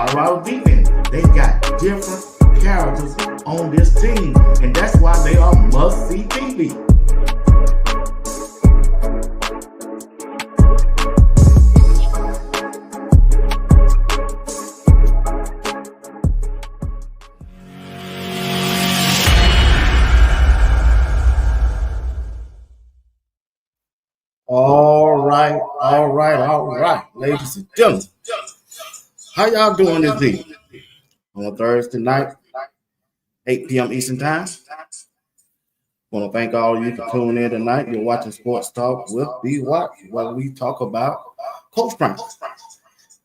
Colorado defense. They got different characters on this team, and that's why they are must-see TV. All right, ladies and gentlemen. How y'all doing this week? On a Thursday night, 8 p.m. Eastern Time. Want to thank all of you for tuning in tonight. You're watching Sports Talk with B. Watt, where we talk about Coach Prime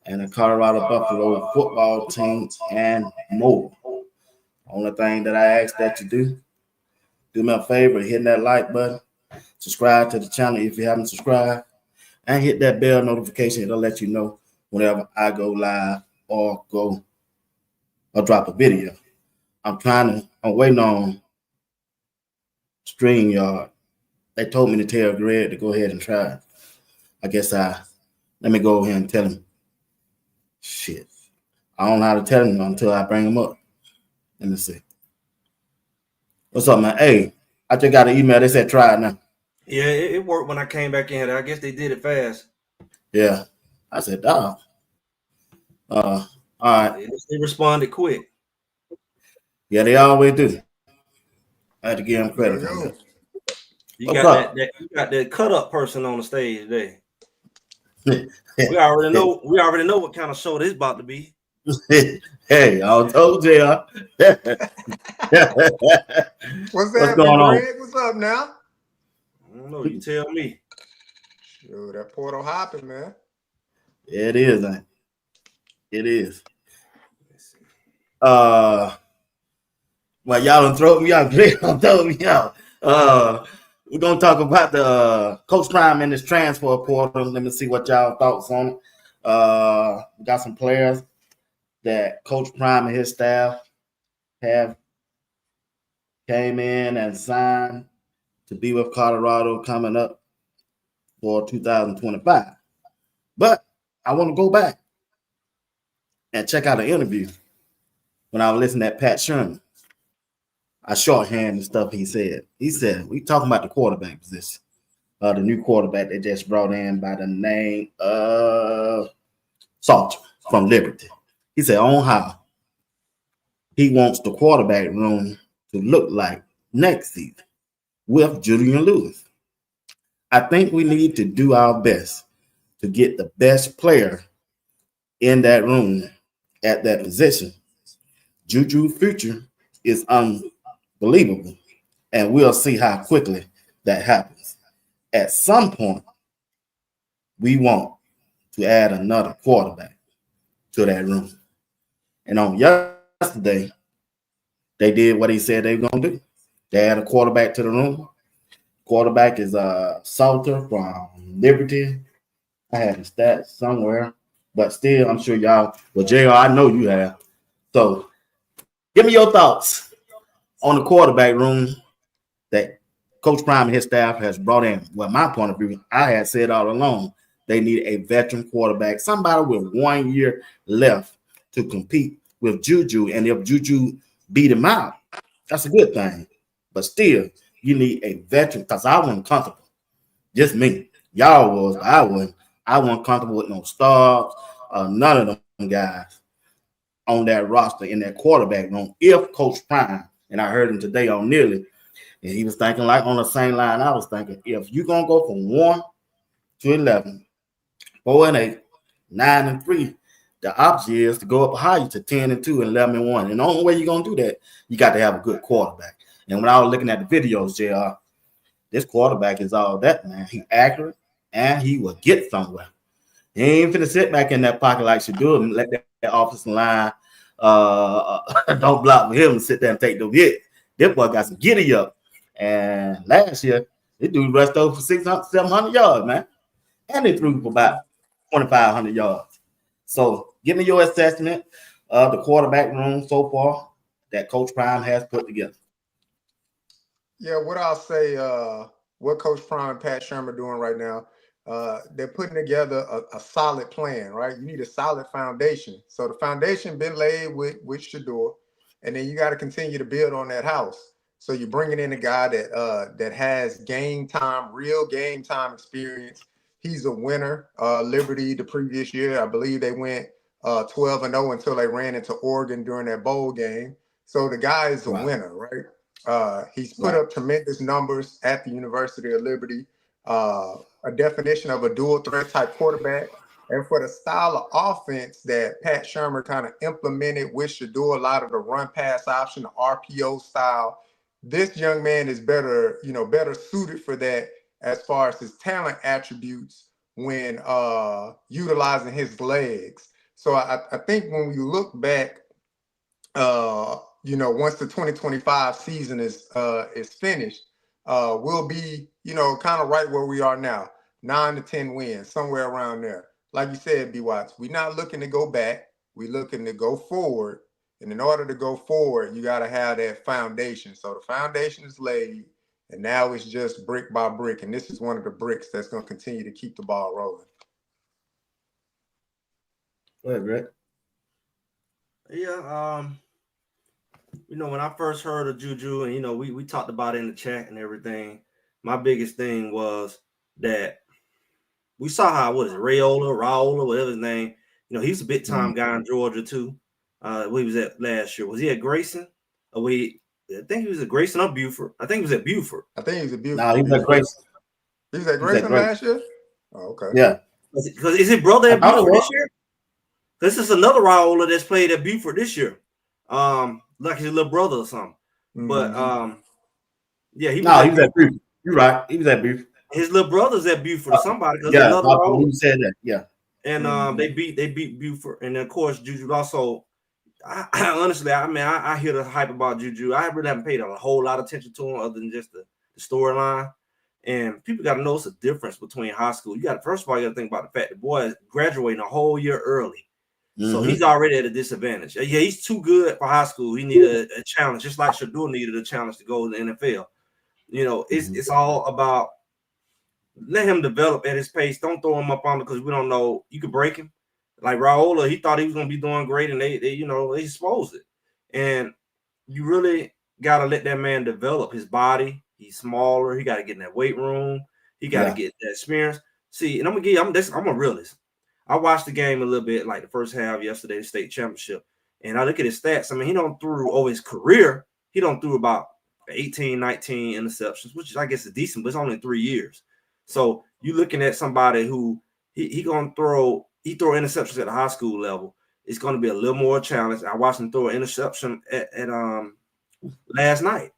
and the Colorado Buffalo football team and more. Only thing that I ask that you do me a favor, hitting that like button, subscribe to the channel if you haven't subscribed, and hit that bell notification. It'll let you know whenever I go live or drop a video. I'm waiting on StreamYard. They told me to tell Greg to go ahead and try it. I guess let me go ahead and tell him. Shit. I don't know how to tell him until I bring him up. Let me see. What's up, man? Hey, I just got an email. They said try it now. Yeah, it worked when I came back in. I guess they did it fast. Yeah. I said, dog. All right. They responded quick. Yeah, they always do. I had to give them credit for that. You got that cut up person on the stage today. We already know what kind of show this is about to be. Hey, I told you. What's going on? Greg? What's up now? I don't know. You tell me. Yo, that portal hopping, man. Yeah, it is, man. It is. Well, y'all done throw me out. Throw me out. We're gonna talk about the Coach Prime in this transfer portal. Let me see what y'all thoughts on it. We got some players that Coach Prime and his staff have came in and signed to be with Colorado coming up for 2025. But I want to go back and check out an interview when I was listening to Pat Sherman. I shorthand the stuff he said. He said, we talking about the quarterback position. The new quarterback they just brought in by the name of Salter from Liberty. He said on how he wants the quarterback room to look like next season with Julian Lewis. I think we need to do our best to get the best player in that room at that position. Juju's future is unbelievable, and we'll see how quickly that happens. At some point, we want to add another quarterback to that room. And on yesterday, they did what he said they were going to do. They added a quarterback to the room. Quarterback is Salter from Liberty. I had the stats somewhere, but still, I'm sure y'all, well, JR, I know you have. So give me your thoughts on the quarterback room that Coach Prime and his staff has brought in. Well, my point of view, I had said all along, they need a veteran quarterback, somebody with 1 year left to compete with Juju. And if Juju beat him out, that's a good thing. But still, you need a veteran because I wasn't comfortable. Just me. Y'all was, but I wasn't. I wasn't comfortable with no stars, none of them guys on that roster in that quarterback room. If Coach Prime, and I heard him today on Nearly, and he was thinking like on the same line I was thinking, if you're going to go from 1 to 11, 4-8, 9-3, the option is to go up higher to 10-2 and 11-1. And the only way you're going to do that, you got to have a good quarterback. And when I was looking at the videos, JR, this quarterback is all that, man. He's accurate, and he will get somewhere. He ain't finna sit back in that pocket like she do and let that offensive line don't block with him and sit there and take the hit. This boy got some giddy up. And last year, this dude rushed over for 600, 700 yards, man. And they threw for about 2,500 yards. So give me your assessment of the quarterback room so far that Coach Prime has put together. Yeah, what I'll say, what Coach Prime and Pat Shermer doing right now, they're putting together a solid plan, right? You need a solid foundation. So the foundation been laid with Shador, and then you got to continue to build on that house. So you're bringing in a guy that has real game time experience. He's a winner. Liberty the previous year, I believe they went 12-0 until they ran into Oregon during that bowl game. So the guy is a winner, right? He's put up tremendous numbers at the University of Liberty. A definition of a dual threat type quarterback. And for the style of offense that Pat Shurmur kind of implemented with Shador, a lot of the run pass option, the RPO style, this young man is better suited for that as far as his talent attributes when utilizing his legs. So I think when we look back, once the 2025 season is finished, we'll be, kind of right where we are now, 9 to 10 wins, somewhere around there. Like you said, B. Watts, we're not looking to go back. We're looking to go forward. And in order to go forward, you got to have that foundation. So the foundation is laid, and now it's just brick by brick. And this is one of the bricks that's going to continue to keep the ball rolling. Go ahead, Greg. Yeah, when I first heard of Juju, and we talked about it in the chat and everything, my biggest thing was that we saw how Raiola, whatever his name, he's a big time guy in Georgia too. Where he was at last year. Was he at Grayson? I think he was at Grayson or Buford. I think he was at Buford. No, he was at Grayson. He was at Grayson last year? Oh, okay. Yeah. Because is his brother at Buford this year? This is another Raiola that's played at Buford this year. Like his little brother or something. Mm-hmm. But he was at Buford. You're right. He was at Buford. His little brother's at Buford or somebody. Yeah, you said that. Yeah. And they beat Buford. And of course, Juju also. Honestly, I hear the hype about Juju. I really haven't paid a whole lot of attention to him other than just the storyline. And people got to notice the difference between high school. First of all, you got to think about the fact the boy is graduating a whole year early. Mm-hmm. So he's already at a disadvantage. Yeah, he's too good for high school. He needed a challenge, just like Shador needed a challenge to go to the NFL. It's all about let him develop at his pace. Don't throw him up on him because we don't know. You could break him. Like Raiola, he thought he was going to be doing great, and they exposed it. And you really got to let that man develop his body. He's smaller. He got to get in that weight room. He got to get that experience. See, and I'm a realist. I watched the game a little bit, like the first half yesterday, the state championship, and I look at his stats. I mean, he don't threw over his career. He don't threw about 18, 19 interceptions, which I guess is decent, but it's only 3 years. So you're looking at somebody who he gonna throw interceptions at the high school level. It's going to be a little more challenge. I watched him throw an interception at last night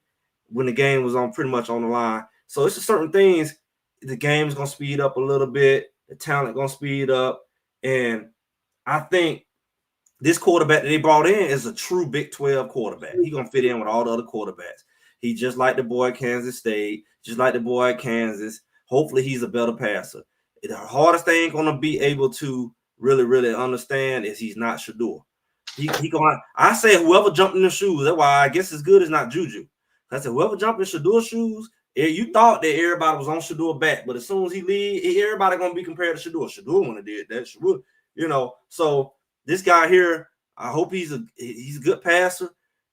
when the game was pretty much on the line. So it's just certain things. The game's going to speed up a little bit. The talent going to speed up. And I think this quarterback that they brought in is a true Big 12 quarterback. He's going to fit in with all the other quarterbacks. He just like the boy at Kansas State, just like the boy at Kansas. Hopefully he's a better passer. The hardest thing going to be able to really, really understand is he's not Shador. I say whoever jumped in the shoes. That's why I guess as good as not Juju. I said whoever jumped in Shador's shoes, you thought that everybody was on Shador back, but as soon as he leave, everybody gonna be compared to Shador. Shador wouldn't have did that. Shador, So this guy here, I hope he's a good passer.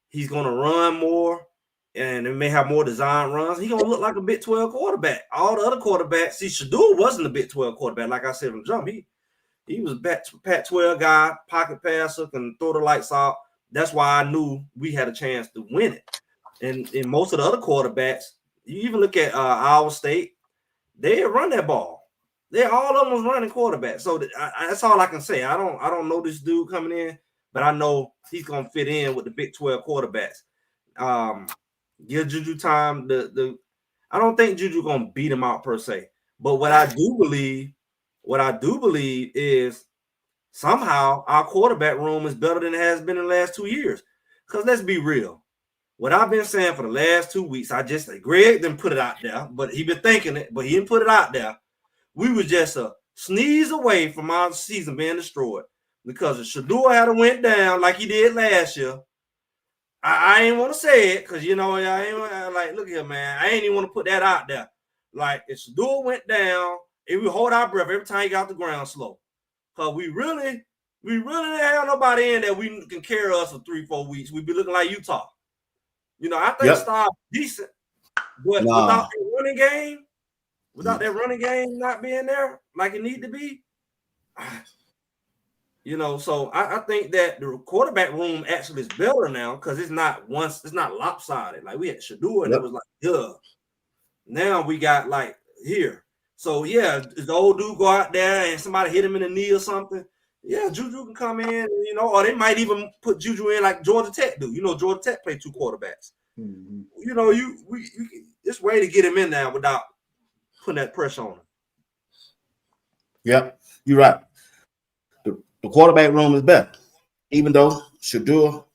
He's gonna run more. And it may have more design runs. He's going to look like a Big 12 quarterback. All the other quarterbacks, see, Shador wasn't a Big 12 quarterback. Like I said from jump, he was a Pac-12 guy, pocket passer, can throw the lights out. That's why I knew we had a chance to win it. And in most of the other quarterbacks, you even look at Iowa State, they run that ball. All of them was running quarterbacks. So that's all I can say. I don't know this dude coming in, but I know he's going to fit in with the Big 12 quarterbacks. Give Juju time. I don't think Juju gonna beat him out per se, but what I do believe is somehow our quarterback room is better than it has been in the last 2 years. Because let's be real, what I've been saying for the last 2 weeks, I just say Greg didn't put it out there, but he been thinking it, but he didn't put it out there. We were just a sneeze away from our season being destroyed because if Shador had went down like he did last year. I ain't want to say it because, I ain't like, look here, man. I ain't even want to put that out there. Like, if Shador went down and we hold our breath every time he got the ground slow. Cause we really didn't have nobody in that we can carry us for 3-4 weeks. We'd be looking like Utah. You know, I think Star decent, but without that running game not being there like it need to be, you know. So I think that the quarterback room actually is better now because it's not lopsided. Like we had Shador and it was like, duh. Now we got like here. So yeah, if the old dude go out there and somebody hit him in the knee or something, yeah, Juju can come in, you know, or they might even put Juju in like Georgia Tech do. You know, Georgia Tech play 2 quarterbacks. Mm-hmm. You know, this way to get him in there without putting that pressure on him. Yep, you're right. The quarterback room is better. Even though Shador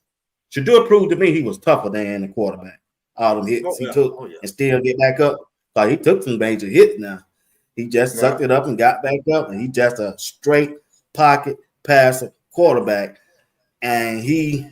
proved to me he was tougher than the quarterback. All them hits he took and still get back up. Because he took some major hits now. He just sucked it up and got back up, and he just a straight pocket passer quarterback. And he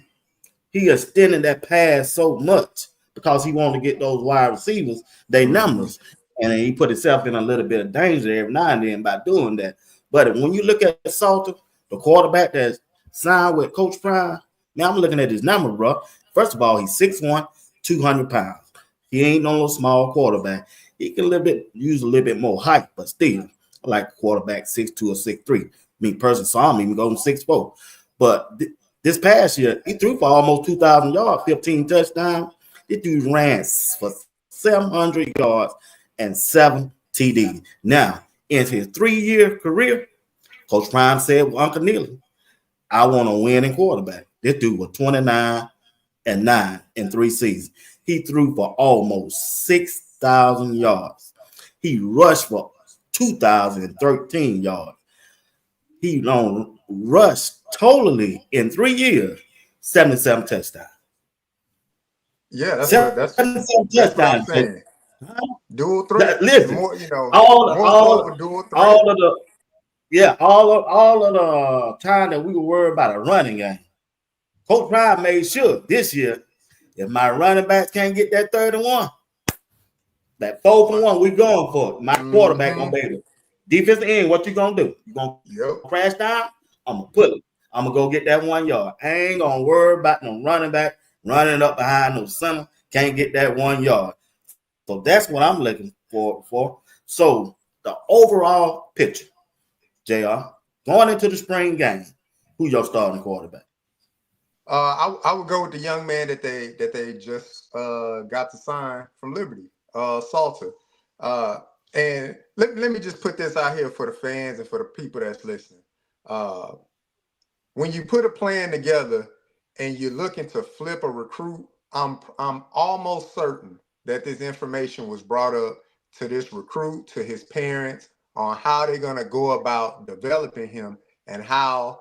extended that pass so much because he wanted to get those wide receivers their numbers. And he put himself in a little bit of danger every now and then by doing that. But when you look at Salter, the quarterback that's signed with Coach Prime, now I'm looking at his number, bro. First of all, he's 6'1", 200 pounds. He ain't no little small quarterback. He can use a little bit more height, but still, I like a quarterback 6'2" or 6'3". Me personally saw him even go to 6'4". But this past year, he threw for almost 2,000 yards, 15 touchdowns. This dude ran for 700 yards and 7 TDs. Now, in his 3-year career, Coach Prime said with Uncle Neely, I want to win in quarterback. This dude was 29-9 in 3 seasons. He threw for almost 6,000 yards. He rushed for 2,013 yards. He rushed totally in 3 years, 77 touchdowns. Yeah, that's what I'm saying. Dual threat. Listen, more, you know, all of the time that we were worried about a running game, Coach Prime made sure this year, if my running backs can't get that 31, that 4-for-1, we going for it. My quarterback gonna be able. Defensive end, what you gonna do? You gonna crash down? I'm gonna pull it. I'm gonna go get that 1 yard. I ain't gonna worry about no running back running up behind no center. Can't get that 1 yard. So that's what I'm looking for. So the overall picture, JR, going into the spring game, who's your starting quarterback? I would go with the young man that they just got to sign from Liberty, Salter. And let me just put this out here for the fans and for the people that's listening. When you put a plan together and you're looking to flip a recruit, I'm almost certain that this information was brought up to this recruit, to his parents, on how they're going to go about developing him and how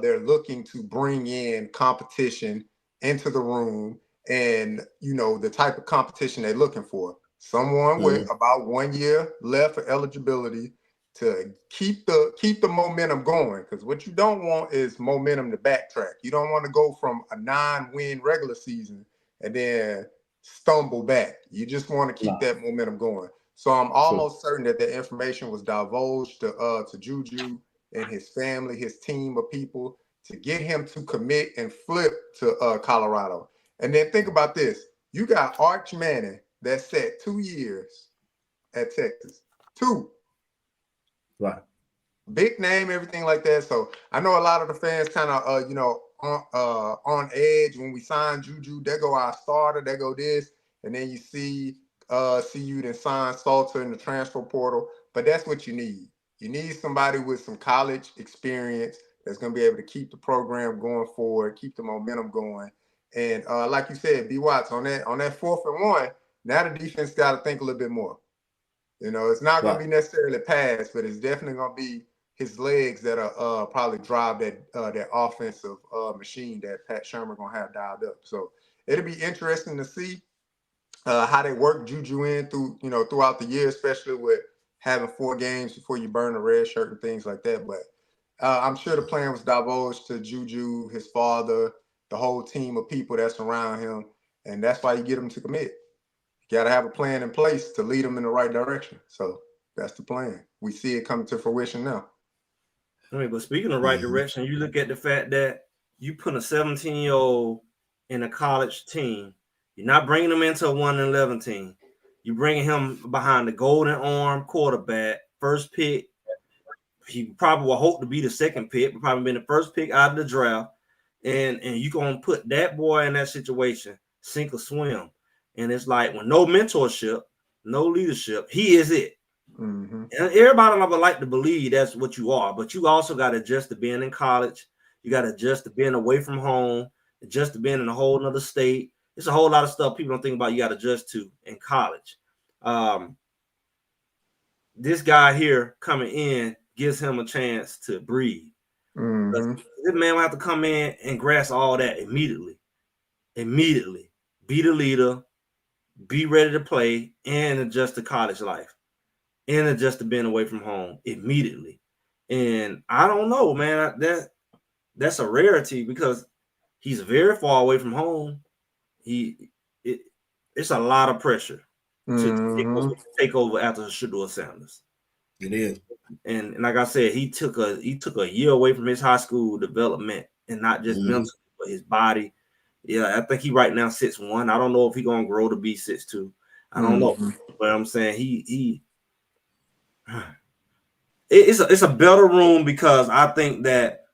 they're looking to bring in competition into the room, and you know the type of competition they're looking for. Someone with about 1 year left for eligibility to keep the momentum going, because what you don't want is momentum to backtrack. You don't want to go from a 9-win regular season and then stumble back. You just want to keep that momentum going. So I'm almost certain that the information was divulged to Juju and his family, his team of people, to get him to commit and flip to Colorado. And then think about this. You got Arch Manning that sat 2 years at Texas. 2. Right. Big name, everything like that. So I know a lot of the fans kind of, on edge when we sign Juju. There go our starter. There go this. And then you see you then sign Salter in the transfer portal. But that's what you need. You need somebody with some college experience that's going to be able to keep the program going forward, keep the momentum going. And like you said, B. Watts, on that 4th and 1, now the defense got to think a little bit more. You know, it's not going to be necessarily pass, but it's definitely going to be his legs that are probably drive that offensive machine that Pat Shermer going to have dialed up. So it'll be interesting to see how they work Juju in throughout the year, especially with having 4 games before you burn a red shirt and things like that. But I'm sure the plan was divulged to Juju, his father, the whole team of people that's around him, and that's why you get him to commit. You got to have a plan in place to lead them in the right direction. So that's the plan. we see it come to fruition now. I mean, but speaking of right direction, you look at the fact that you put a 17-year-old in a college team. You're not bringing him into a 1-11 team. You're bringing him behind the golden arm quarterback, first pick. He probably will hope to be the second pick, but probably been the first pick out of the draft. And you're going to put that boy in that situation, sink or swim. And it's like, when no mentorship, no leadership, he is it. Mm-hmm. And everybody would like to believe that's what you are, but you also got to adjust to being in college. You got to adjust to being away from home, adjust to being in a whole nother state. It's a whole lot of stuff people don't think about. You got to adjust to in college. This guy here coming in gives him a chance to breathe. Mm-hmm. This man will have to come in and grasp all that immediately. Immediately. Be the leader, be ready to play, and adjust to college life. And adjust to being away from home immediately. And I don't know, man. That's a rarity because he's very far away from home. It's a lot of pressure to take over after Shedeur Sanders. It is. And like I said, he took a year away from his high school development, and not just mentally, but his body. Yeah, I think he right now 6'1". I don't know if he's gonna grow to be 6'2". I don't know. But I'm saying it's a better room because I think that,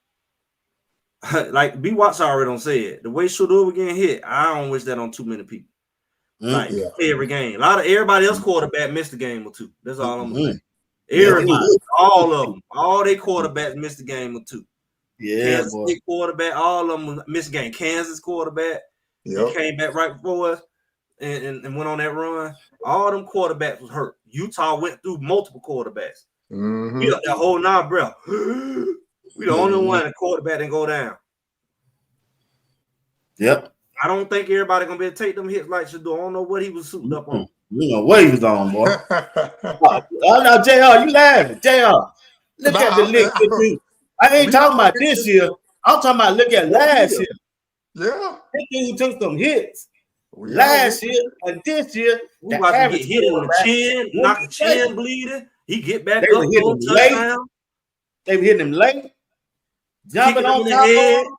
like B. Watts already don't say it. The way Shedeur was getting hit, I don't wish that on too many people. Like every game, everybody else quarterback missed a game or two. That's all I'm gonna say. Everybody, all of them, all their quarterbacks missed a game or two. Yeah, Kansas State quarterback, all of them missed a game. Kansas quarterback, he came back right before us and went on that run. All them quarterbacks was hurt. Utah went through multiple quarterbacks. We got that whole nine breath. We the only one the quarterback didn't go down. Yep. I don't think everybody gonna be able to take them hits like Shedeur. I don't know what he was suited up on. You know what he was on, boy. Oh no, JR, you laughing. JR. Look at the lick. I ain't talking about this year. I'm talking about look at last year. Yeah. This dude took some hits last year and this year. We about to get hit in the chin, knock the chin bleeding. He get back up, go touchdown. They were hitting him late, jumping on the top head. of him.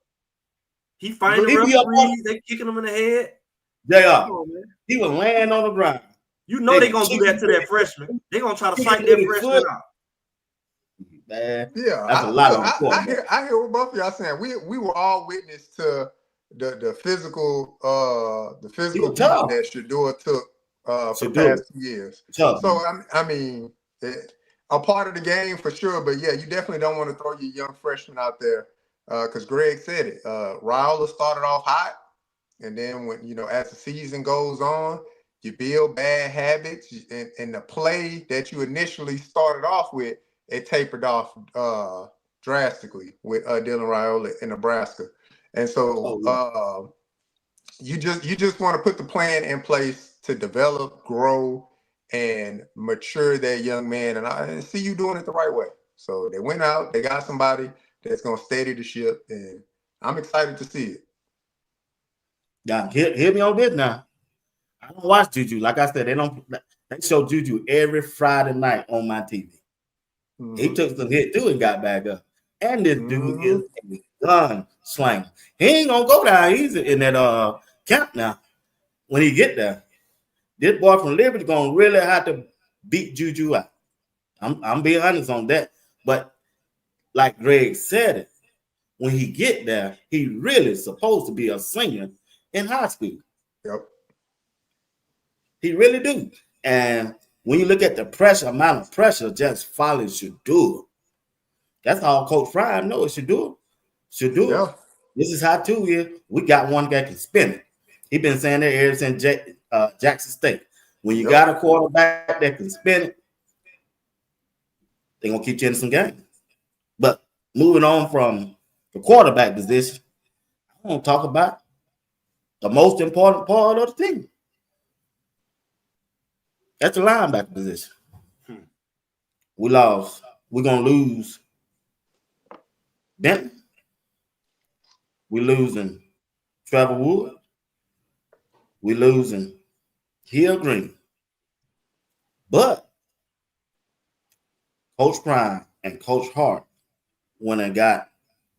He fighting the referees. They kicking him in the head. JR, he was laying on the ground. You know they're gonna do that to that freshman. They're gonna try to psych that freshman out. Man, yeah, that's a lot of I hear what both of y'all saying. We were all witness to the physical beating that Shedeur took for the past 2 years. So I mean, a part of the game for sure. But yeah, you definitely don't want to throw your young freshman out there because Greg said it. Raul started off hot, and then when as the season goes on, you build bad habits, and the play that you initially started off with, it tapered off drastically with Dylan Raiola in Nebraska. And so you just want to put the plan in place to develop, grow, and mature that young man. And I see you doing it the right way. So they went out, they got somebody that's going to steady the ship, and I'm excited to see it. Yeah, hit me on this now. I don't watch Juju. Like I said, they show Juju every Friday night on my TV. He took some hit too and got back up. And this dude is a gun slang. He ain't gonna go down easy in that camp now. When he get there, this boy from Liberty gonna really have to beat Juju out. I'm being honest on that. But like Greg said it, when he get there, he really supposed to be a senior in high school. Yep. He really do. And when you look at the amount of pressure just follows Shedeur. That's all Coach Fry knows Shedeur. Yeah. This is how 2 years. We got one guy can spin it. He been saying that ever since Jackson State. When you got a quarterback that can spin it, they're gonna keep you in some games. But moving on from the quarterback position, I want to talk about the most important part of the team. That's the linebacker position. We lost. We're gonna lose Benton. We're losing Trevor Wood. We're losing Hill Green. But Coach Prime and Coach Hart went and got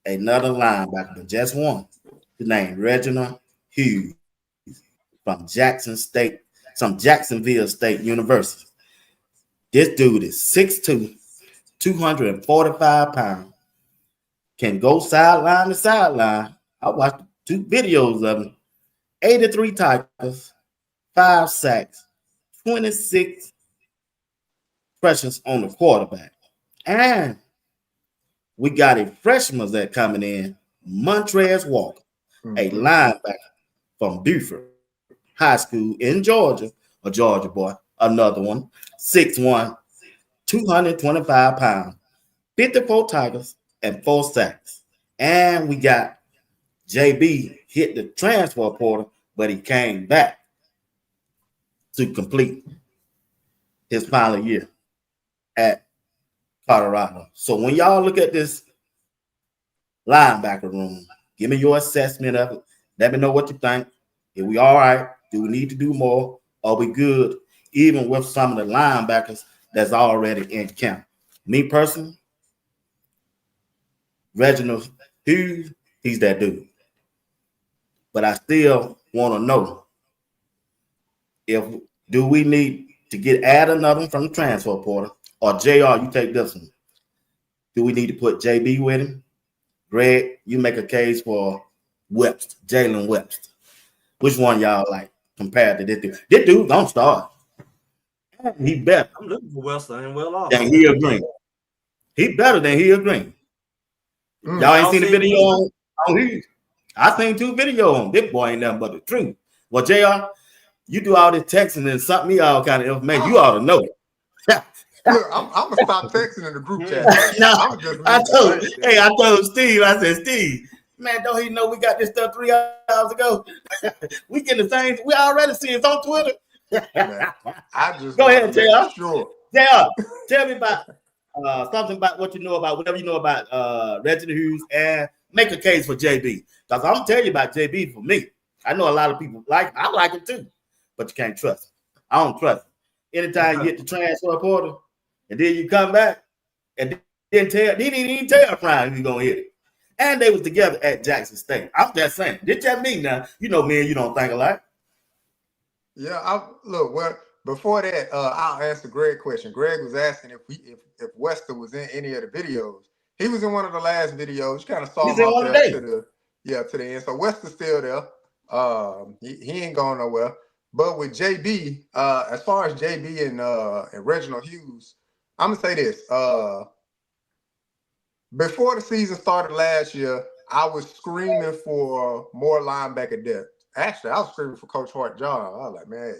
another linebacker, but just one, the name Reginald Hughes from Jacksonville State University. This dude is 6'2", 245 pounds, can go sideline to sideline. I watched 2 videos of him. 83 tackles, 5 sacks, 26 pressures on the quarterback. And we got a freshman that coming in, Montrez Walker, a linebacker from Beaufort High School in Georgia, a Georgia boy, another one, 6'1", 225 pounds, 54 tackles, and 4 sacks. And we got JB hit the transfer portal, but he came back to complete his final year at Colorado. So when y'all look at this linebacker room, give me your assessment of it. Let me know what you think. If we all right, do we need to do more? Are we good? Even with some of the linebackers that's already in camp. Me personally, Reginald Hughes, he's that dude. But I still want to know if do we need to add another from the transfer portal, or JR, you take this one. Do we need to put JB with him? Greg, you make a case for Webster, Jalen Webster. Which one y'all like compared to this dude? This dude don't start. He better. I'm looking for Webster and well off. Than Hill Green. He better than Hill Green. Y'all ain't seen the video on Hughes? I seen 2 videos on this boy ain't nothing but the truth. Well, JR, you do all this texting and something me all kind of information. You ought to know it. Look, I'm gonna stop texting in the group chat. No, I told Steve, I said, Steve, man, don't he know we got this stuff 3 hours ago? We get the same. We already see it on Twitter. Man, I just go ahead, JR. Sure. JR, tell me about something about what you know about, whatever you know about Reginald Hughes, and make a case for JB. Because I'm gonna tell you about JB for me. I know a lot of people I like it too, but you can't trust him. I don't trust him. Anytime you get the transfer portal, and then you come back, and then he didn't even tell Prime he was gonna hit it. And they was together at Jackson State. I'm just saying, this just me now. You know me and you don't think alike. Yeah, well, before that, I'll answer Greg's question. Greg was asking if Wester was in any of the videos. He was in one of the last videos. You kind of saw him out there to the end. So Wester's still there. He ain't going nowhere. But with JB, as far as JB and Reginald Hughes, I'm gonna say this. Before the season started last year, I was screaming for more linebacker depth. Actually, I was screaming for Coach Hart job. I was like, man,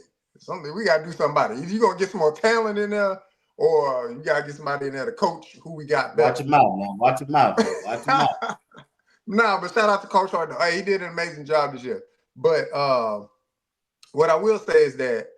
we got to do something about it. Either you going to get some more talent in there, or you got to get somebody in there to coach who we got better. Watch your mouth, man. Watch your mouth. Watch your mouth. No, but shout out to Coach Hart. Hey, he did an amazing job this year. But what I will say is that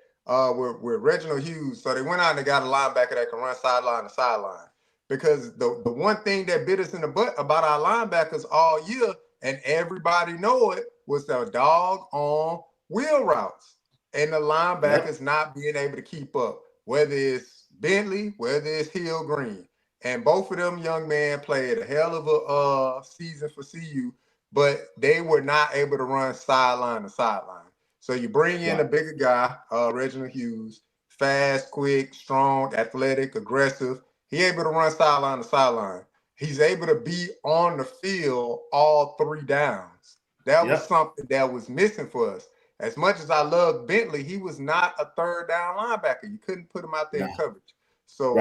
with Reginald Hughes, so they went out and they got a linebacker that can run sideline to sideline. Because the one thing that bit us in the butt about our linebackers all year, and everybody know it, was the dog on wheel routes and the linebackers not being able to keep up, whether it's Bentley, whether it's Hill Green. And both of them young men played a hell of a season for CU, but they were not able to run sideline to sideline. So you bring in a bigger guy, Reginald Hughes, fast, quick, strong, athletic, aggressive. He able to run sideline to sideline. He's able to be on the field all 3 downs. That was something that was missing for us. As much as I love Bentley, he was not a 3rd down linebacker. You couldn't put him out there in coverage. So,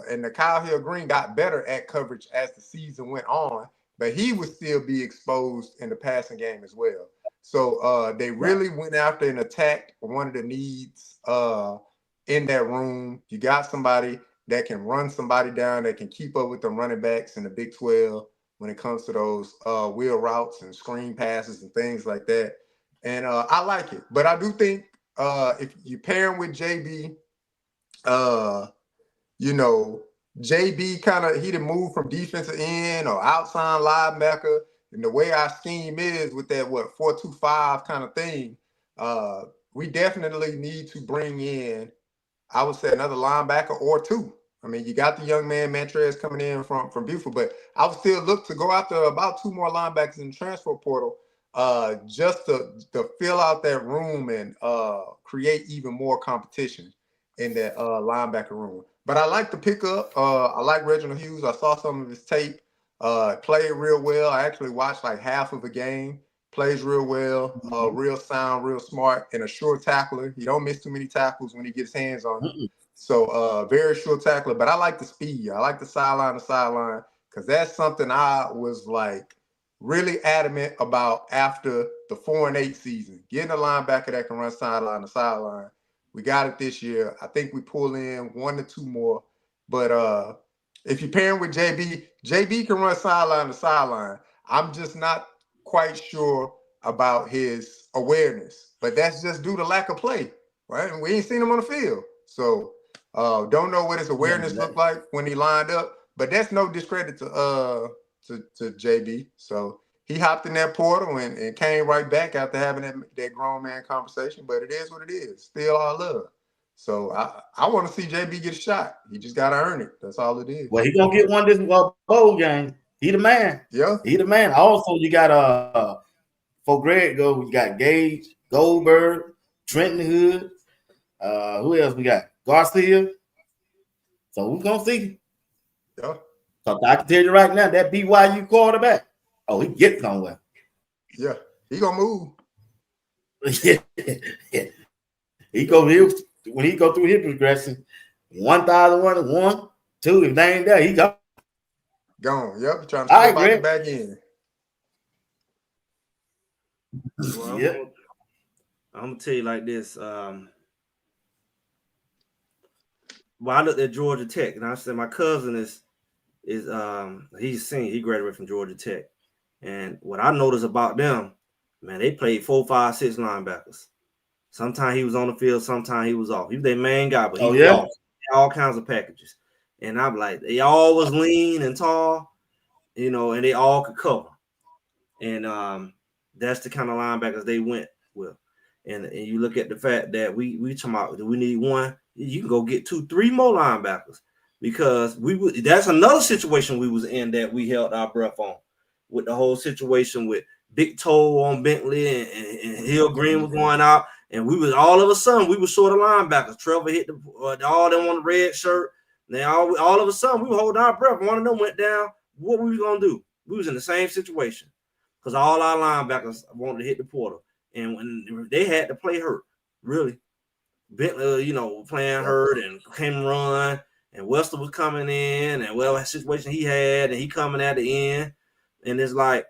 and the Kyle Hill Green got better at coverage as the season went on, but he would still be exposed in the passing game as well. So they really went after and attacked one of the needs in that room. You got somebody that can run somebody down, that can keep up with the running backs in the Big 12 when it comes to those wheel routes and screen passes and things like that. And I like it. But I do think if you pair him with JB, JB he done moved from defensive end or outside linebacker. And the way our scheme is with that 4-2-5 kind of thing, we definitely need to bring in, I would say, another linebacker or 2. I mean, you got the young man Montrez coming in from Buford, but I would still look to go after about 2 more linebackers in the transfer portal, just to fill out that room and create even more competition in that linebacker room. But I like the pickup. I like Reginald Hughes. I saw some of his tape. Played real well. I actually watched like half of a game. Plays real well. Real sound, real smart, and a sure tackler. He don't miss too many tackles when he gets hands on you. So very sure tackler, but I like the speed. I like the sideline to sideline because that's something I was like really adamant about after the 4-8 season. Getting a linebacker that can run sideline to sideline. We got it this year. I think we pull in 1 to 2 more. But if you pair him with JB can run sideline to sideline. I'm just not quite sure about his awareness, but that's just due to lack of play, right? And we ain't seen him on the field. So don't know what his awareness looked like when he lined up, but that's no discredit to JB. So he hopped in that portal and came right back after having that grown man conversation. But it is what it is. Still all love. So I want to see JB get a shot. He just got to earn it. That's all it is. Well, he gonna get one this bowl game. He the man. Yeah, he the man. Also, you got for Greg go, you got Gage, Goldberg, Trenton Hood. Who else we got? Garcia. So we're gonna see. Yeah. So I can tell you right now, that BYU quarterback, he gets somewhere. Yeah, he gonna move. When he go through his progression, 1,001, 1, 2, if they ain't there, he go. Gone. Yep, trying to slip out back in. Well, I'm gonna tell you like this. Well, I looked at Georgia Tech, and I said my cousin is he graduated from Georgia Tech, and what I noticed about them, man, they played 4, 5, 6 linebackers. Sometimes he was on the field, sometimes he was off. He was their main guy, but he was off. All kinds of packages, and I'm like, they all was lean and tall, and they all could cover, and that's the kind of linebackers they went with. And you look at the fact that we talking about, do we need one? You can go get 2, 3 more linebackers, because that's another situation we was in that we held our breath on, with the whole situation with Big Toe on Bentley and Hill Green was going out, and we was all of a sudden we were short of linebackers. Trevor hit all them on the red shirt. Now all of a sudden we were holding our breath. One of them went down. What we was gonna do? We was in the same situation because all our linebackers wanted to hit the portal, and when they had to play hurt, really. Bentley, playing hurt and came run, and Wester was coming in, and that situation he had, and he coming at the end, and it's like,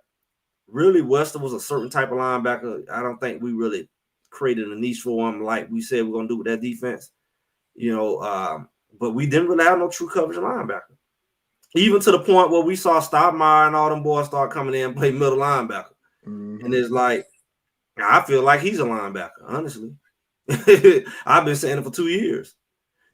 really, Wester was a certain type of linebacker. I don't think we really created a niche for him like we said we're gonna do with that defense, but we didn't really have no true coverage linebacker, even to the point where we saw Stoudemire and all them boys start coming in and play middle linebacker, and it's like, I feel like he's a linebacker, honestly. I've been saying it for 2 years.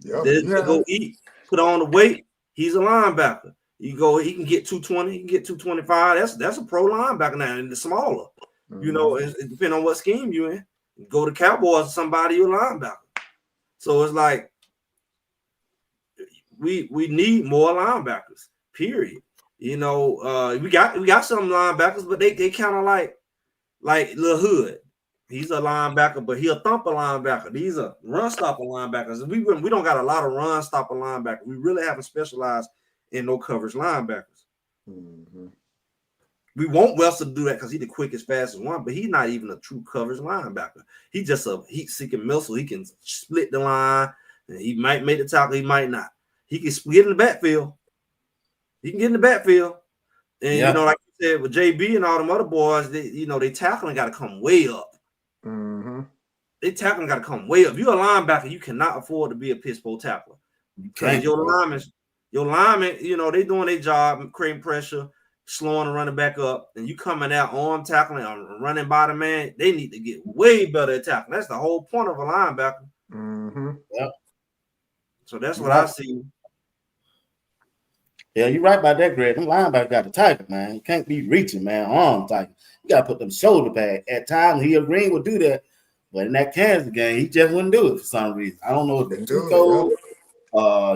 Go eat, put on the weight. He's a linebacker. He can get 220, he can get 225. That's a pro linebacker now, and the smaller. It depends on what scheme you're in. Go to Cowboys or somebody, you're a linebacker. So it's like we need more linebackers. Period. We got some linebackers, but they kind of like Lil Hood. He's a linebacker, but he'll thump a linebacker. These are run stopper linebackers. We don't got a lot of run stopper linebackers. We really haven't specialized in no coverage linebackers. We want Wester to do that because he's the quickest, fastest one, but he's not even a true coverage linebacker. He's just a heat-seeking missile. He can split the line, and he might make the tackle, he might not. He can get in the backfield. And like you said, with JB and all them other boys, they tackling got to come way up. They tackling got to come way up. If you're a linebacker, you cannot afford to be a piss bowl tackler. Because your linemen, they doing their job, creating pressure, slowing and running back up, and you coming out arm tackling or running by the man. They need to get way better at tackling. That's the whole point of a linebacker. Yep. So that's what I see. Yeah, you're right about that, Greg. Them linebackers got to tackle, man. You can't be reaching, man. Arm tackle. You got to put them shoulder back. At times, Hill Green would do that, but in that Kansas game, he just wouldn't do it for some reason. I don't know if it's too cold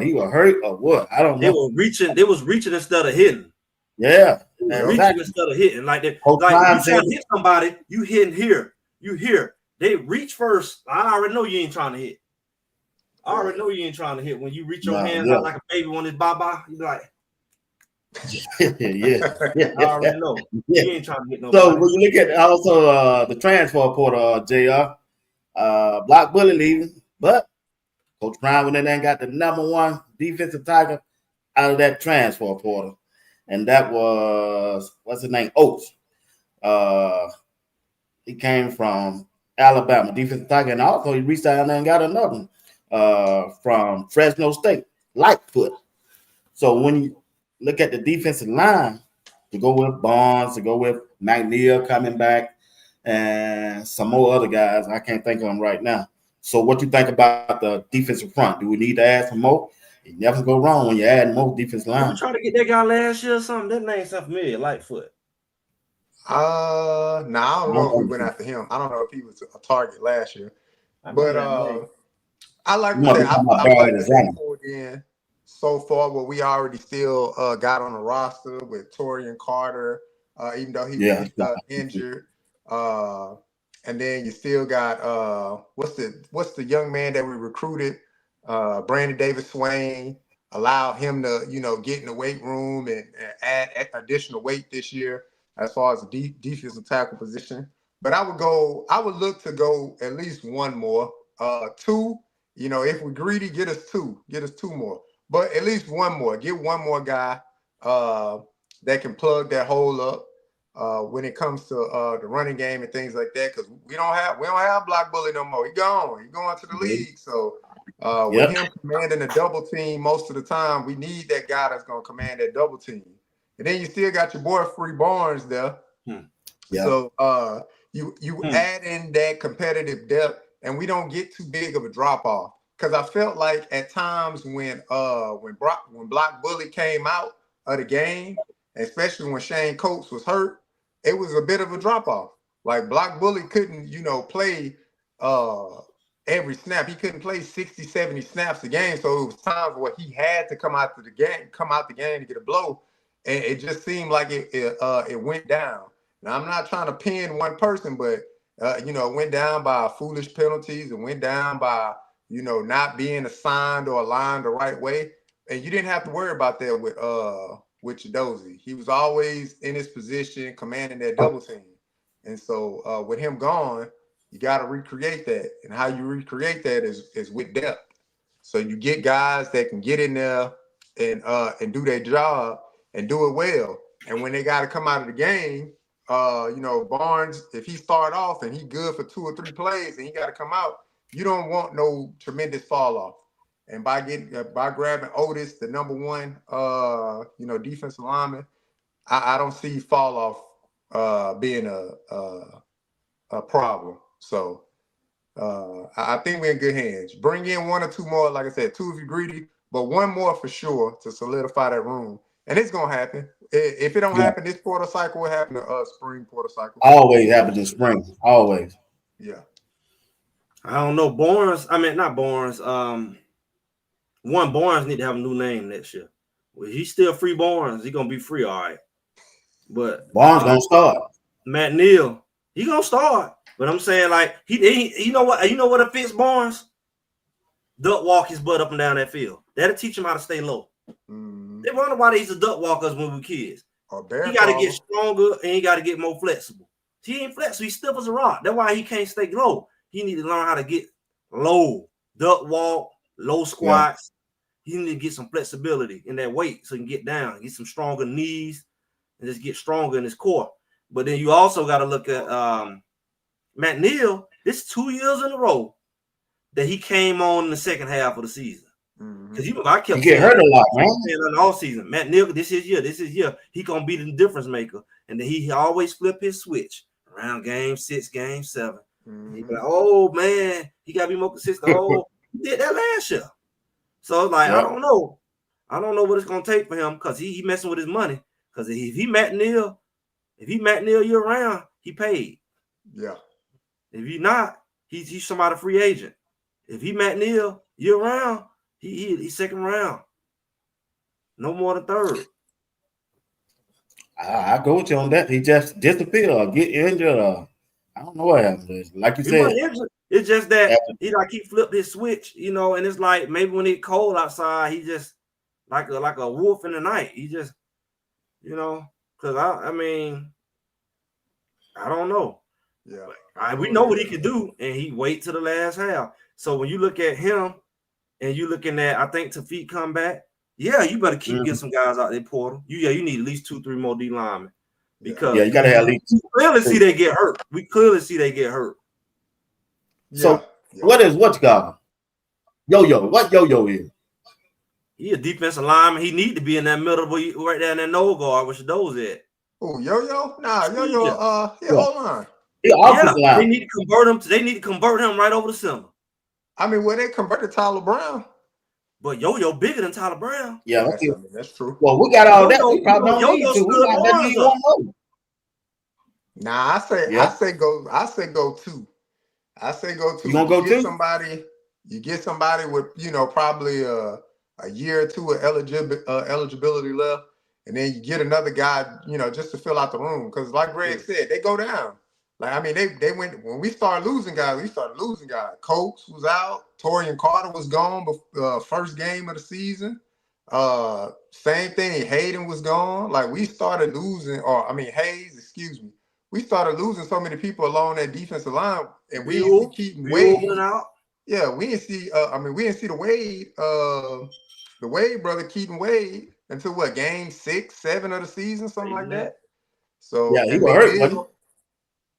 he was hurt or what? I don't They know. were reaching. They was reaching instead of hitting. Yeah, Reaching instead of hitting. Like that. Coach Like Prime you trying to hit somebody, you hitting here. You here. They reach first. I already know you ain't trying to hit. I already know you ain't trying to hit. When you reach your hands out like a baby on his baba, you like. yeah. I already know. Yeah. You ain't trying to hit nobody. So when you look at also the transfer portal, JR, Block Bully leaving, but Coach Prime went in there and got the #1 defensive tackle out of that transfer portal. And that was, what's his name? Oates. He came from Alabama, defensive tackle, and also he reached down there and got another one from Fresno State, Lightfoot. So when you look at the defensive line, to go with Barnes, to go with McNeil coming back, and some more other guys, I can't think of them right now. So what you think about the defensive front? Do we need to add some more? You never go wrong when you add more defensive line. We try to get that guy last year or something. That name sounds familiar, Lightfoot. I don't know if we went after him. I don't know if he was a target last year. But I like what I like that they pulled in so far. What we already still got on the roster with Torian Carter, even though he was injured. And then you still got what's the young man that we recruited? Brandon Davis Swain. Allow him to get in the weight room and add additional weight this year as far as the defensive tackle position. But I would look to go at least one more, 2. If we're greedy, get us 2 more. But at least one more. Get one more guy that can plug that hole up when it comes to the running game and things like that. Because we don't have Block Bully no more. He's going to the league. So with him commanding a double team most of the time, we need that guy that's going to command that double team. And then you still got your boy Free Barnes there. So you add in that competitive depth, and we don't get too big of a drop off. Because I felt like at times when Block Bully came out of the game, especially when Shane Coates was hurt, it was a bit of a drop off. Like Block Bully couldn't play every snap. He couldn't play 60, 70 snaps a game. So it was times where he had to come out the game to get a blow. And it just seemed like it went down. Now, I'm not trying to pin one person, but, it went down by foolish penalties. It went down by, not being assigned or aligned the right way. And you didn't have to worry about that with Chidozie. He was always in his position, commanding that double team. And so with him gone, you got to recreate that. And how you recreate that is with depth. So you get guys that can get in there and do their job and do it well. And when they got to come out of the game, Barnes, if he start off and he good for 2 or 3 plays and he got to come out, you don't want no tremendous fall off. And by grabbing Otis, the #1, defensive lineman, I don't see fall off being a problem. So I think we're in good hands. Bring in 1 or 2 more, like I said, 2 if you're greedy, but 1 more for sure to solidify that room. And it's gonna happen. If it don't happen this portal cycle, it happen to spring portal cycle. Always happens in spring. Always. Yeah. I don't know. Barnes. I mean, not Barnes. Barnes need to have a new name next year. Well, he's still Free Barnes. He's gonna be free, all right. But Barnes gonna start. Matt Neal, he gonna start. But I'm saying, like, he you know what it fits Barnes? Duck walk his butt up and down that field. That'll teach him how to stay low. They wonder why they used to duck walkers when we were kids. He got to get stronger and he got to get more flexible. He ain't flexible. He's stiff as a rock. That's why he can't stay low. He need to learn how to get low, duck walk, low squats. He need to get some flexibility in that weight so he can get down, get some stronger knees, and just get stronger in his core. But then you also got to look at Matt Neal. This is 2 years in a row that he came on in the second half of the season. Because I kept get hurt a lot, man. All season. Matt Neal, this is year. He gonna be the difference maker. And then he always flip his switch around game 6, game 7. He be like, oh man, he gotta be more consistent. Oh, he did that last year. So like, I don't know what it's gonna take for him because he messing with his money. Because if he Matt Neal year round, he paid. Yeah. If he not, he's somebody free agent. If he Matt Neal year round, He's second round. No more than third. I go with you on that. He just disappeared or get injured. I don't know what happened. Like you said, it's just that he flipped his switch, and it's like maybe when it's cold outside, he just like a wolf in the night. He just, because I don't know. Yeah, we know what he can do, and he wait to the last half. So when you look at him, and you looking at, I think Tafik come back. Yeah, you better keep getting some guys out there, Porter. You need at least 2-3 more D linemen because you gotta have at least. We clearly see they get hurt. So what you got? Yo-yo, what yo-yo is? He a defensive lineman. He need to be in that middle right there in that nose guard where Shadows at. Oh, yo-yo? Nah, yo-yo. Hold on. They need to convert him. They need to convert him right over the center. I mean, when they converted Tyler Brown. But Yo-Yo bigger than Tyler Brown. Yeah, that's true. Well, we got all that. We probably don't need to. We got that need one more. Nah, I say go 2. I say go 2. You gonna go 2? You get somebody with probably a year or 2 of eligibility left, and then you get another guy just to fill out the room. Because like Greg said, they go down. Like, I mean, they went when we started losing guys. Coates was out. Torian Carter was gone before first game of the season. Same thing. Hayden was gone. Like, we started losing, Hayes, excuse me. We started losing so many people along that defensive line, and we didn't see Keaton Wade. Out. Yeah, we didn't see. We didn't see the Wade brother, Keaton Wade, until game 6, 7 of the season, something like that. So yeah, he was hurt.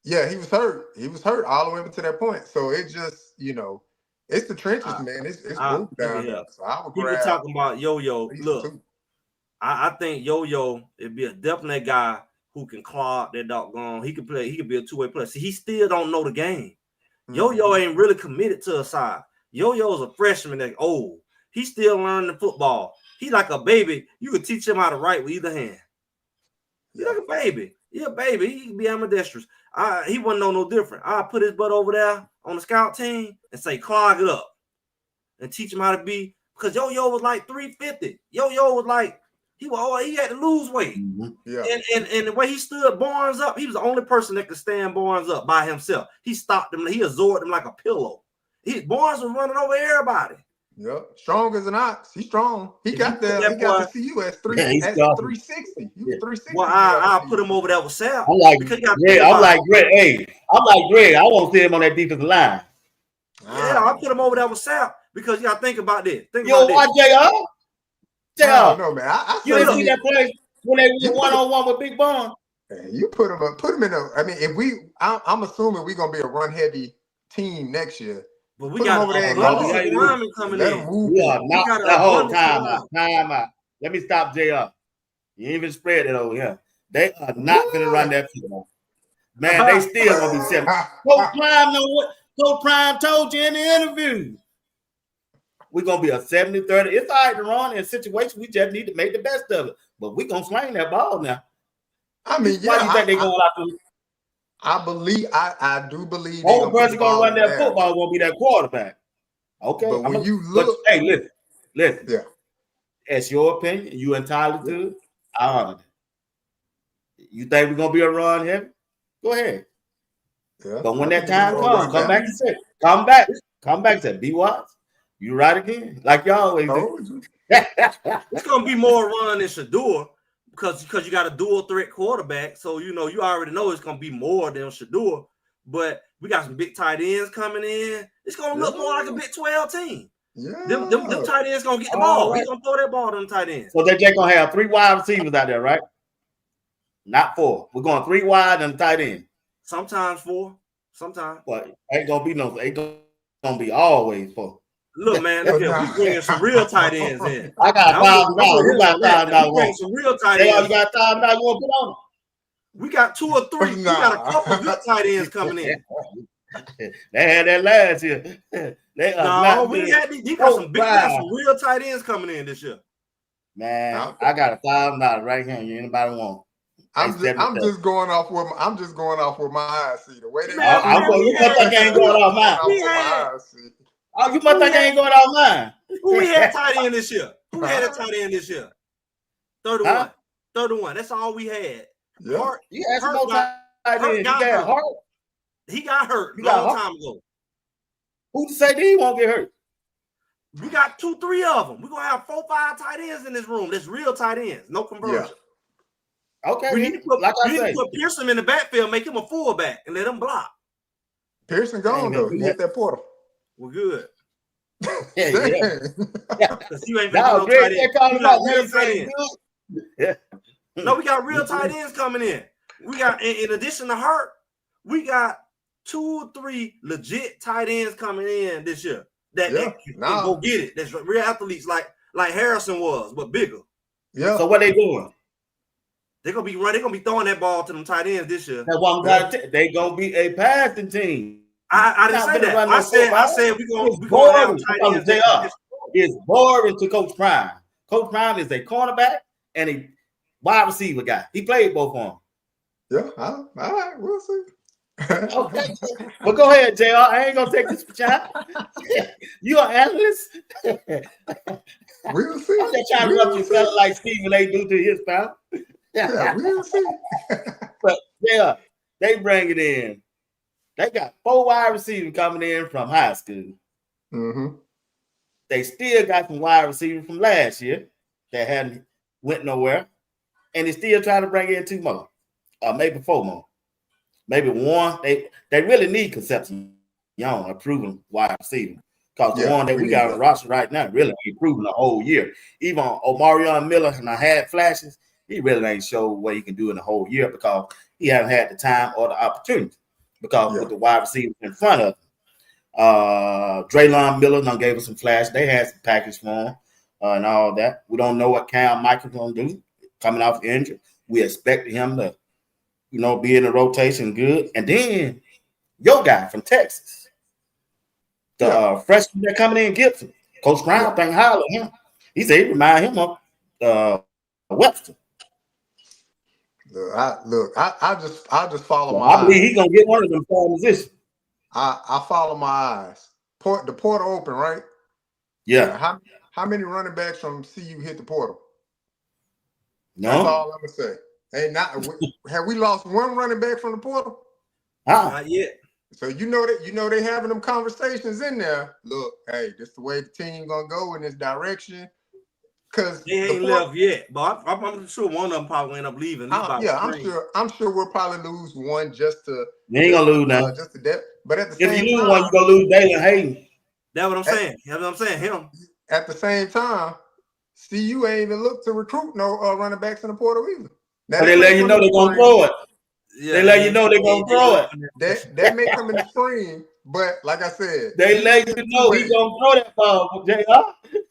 Yeah, he was hurt. He was hurt all the way up to that point. So it just, it's the trenches, man. It's down there. So I would People talking about Yo-Yo. Look, I think Yo-Yo would be a definite guy who can claw that doggone. He could play. He could be a two-way player. See, he still don't know the game. Yo-Yo ain't really committed to a side. Yo-Yo is a freshman that's old. He's still learning football. He like a baby. You could teach him how to write with either hand. He's like a baby. Yeah, baby. He can be ambidextrous. He wouldn't know no different. I put his butt over there on the scout team and say, clog it up and teach him how to be. Because Yo-Yo was like 350. Yo-Yo was like, he had to lose weight. Yeah. And the way he stood Barnes up, he was the only person that could stand Barnes up by himself. He stopped him. He absorbed him like a pillow. Barnes was running over everybody. Yep, strong as an ox. He's strong. He got to see you at 360. He was 360. Well, I'll put him over there with Sal. I'm like Greg. I won't see him on that defensive line. Yeah, I'll put him over there with Sal because you got to think about this. Watch JR? No, man. You didn't see that play when they went one-on-one with Big Bun? You put him in a. I mean, I'm assuming we're gonna be a run-heavy team next year. But we got over there. Coming in. We are not the whole time out. Let me stop JR. You ain't even spread it over here. They are not going to run that football. Man, they still going to be 7. Coach Prime told you in the interview. We're going to be a 70-30. It's all right to run in a situation. We just need to make the best of it. But we're going to sling that ball now. I mean, why do you think they're going out to? I do believe. Only person going to run that football won't be that quarterback. Okay. But when you look. Hey, listen. Yeah. That's your opinion. You entitled to it. I honor it. You think we're going to be a run heavy? Go ahead. Yeah. But when that time comes, come back and say, come back and say, be wise. You right again. Like y'all always do. It's going to be more run than Shador. Because you got a dual threat quarterback, so you already know it's gonna be more than Shador. But we got some big tight ends coming in. It's gonna look more like a Big 12 team. Yeah, them tight ends gonna get the ball. He's gonna throw that ball to them tight ends. So they're just gonna have 3 wide receivers out there, right? Not 4. We're going 3 wide and tight end. Sometimes 4. Sometimes. But ain't gonna be always 4. Look, man, we bringing some real tight ends in. I got $1,000. You got $1,000. Bring some real tight ends. You got $1,000. You want to put on? We got 2 or 3. We got a couple good tight ends coming in. They had that last year. We got some real tight ends coming in this year. Man, I got $1,000 right here. Anybody want? I'm just going off what my eyes see. The way they you must think I ain't going off mine. You must think I ain't going off mine. Who we had tight end this year? Who had a tight end this year? 31. Huh? 31. That's all we had. Yeah. Hart, You had some Hurt more tight ends. You got got hurt. Hart. He got hurt You a got long Hart? time ago. Who to say that he won't get hurt? We got 2, 3 of them. We're gonna have 4, 5 tight ends in this room. That's real tight ends, no conversion. Okay, We need to put, like I need say, to put Pearson in the backfield, make him a fullback, and let him block. Pearson gone though. He hit that portal. We're good. yeah. Because you ain't No, no Greg, tight they end. called We him got out. real They tight say ends. good. Yeah. No, we got real tight ends coming in. We got, in addition to Hurt, we got 2 or 3 legit tight ends coming in this year that can go get it. That's real athletes like Harrison was, but bigger. Yeah. So what they doing? They're gonna be running. They're gonna be throwing that ball to them tight ends this year. That's what I'm trying to tell you. They gonna be a passing team. I didn't say that. I said we gonna have tight ends. It's boring to Coach Prime. Coach Prime is a cornerback and a wide receiver guy. He played both of them. Yeah. All right. We'll see. Okay. Well, go ahead, JR. I ain't gonna take this for child. You an analyst? We'll see. I'm just trying to rub you fella like Stephen A. do to his pal. Yeah, we'll see. But yeah, they bring it in. They got 4 wide receivers coming in from high school. Mm-hmm. They still got some wide receivers from last year that hadn't went nowhere. And they still trying to bring in 2 more. Or maybe 4 more. Maybe 1. They really need Concepcion Young, a proven wide receiver. Because the one that we got on the roster right now really ain't proven the whole year. Even Omarion Miller, and I had flashes, he really ain't showed what he can do in the whole year because he hasn't had the time or the opportunity. Because with the wide receivers in front of him, Draylon Miller done gave us some flash. They had some package for him and all that. We don't know what Cam Michael's gonna do coming off injury. We expected him to, be in the rotation good. And then your guy from Texas, the freshman that coming in, Gibson, Coach Brown think highly of him. He said he remind him of Webster. I just follow my I believe eyes. he's gonna get one of them positions. I follow my eyes. The portal open, right? Yeah. How many running backs from CU hit the portal? No. That's all I'm gonna say. Hey, have we lost one running back from the portal? Not yet. So they having them conversations in there. Look, hey, this is the way the team gonna go in this direction. Because they ain't left yet, but I'm sure one of them probably end up leaving. I'm sure we'll probably lose one just to. You ain't gonna lose now. Just to depth. But at the if same you lose time, one, you gonna lose Dalen Hayden. That's what I'm saying. That's what I'm saying. Him. At the same time, CU ain't even look to recruit no running backs in the portal either. Now, they let you know they're gonna throw it. Yeah, they let you know they're gonna throw it. That may come in the spring, but like I said, they let you know he's gonna throw that ball, JR.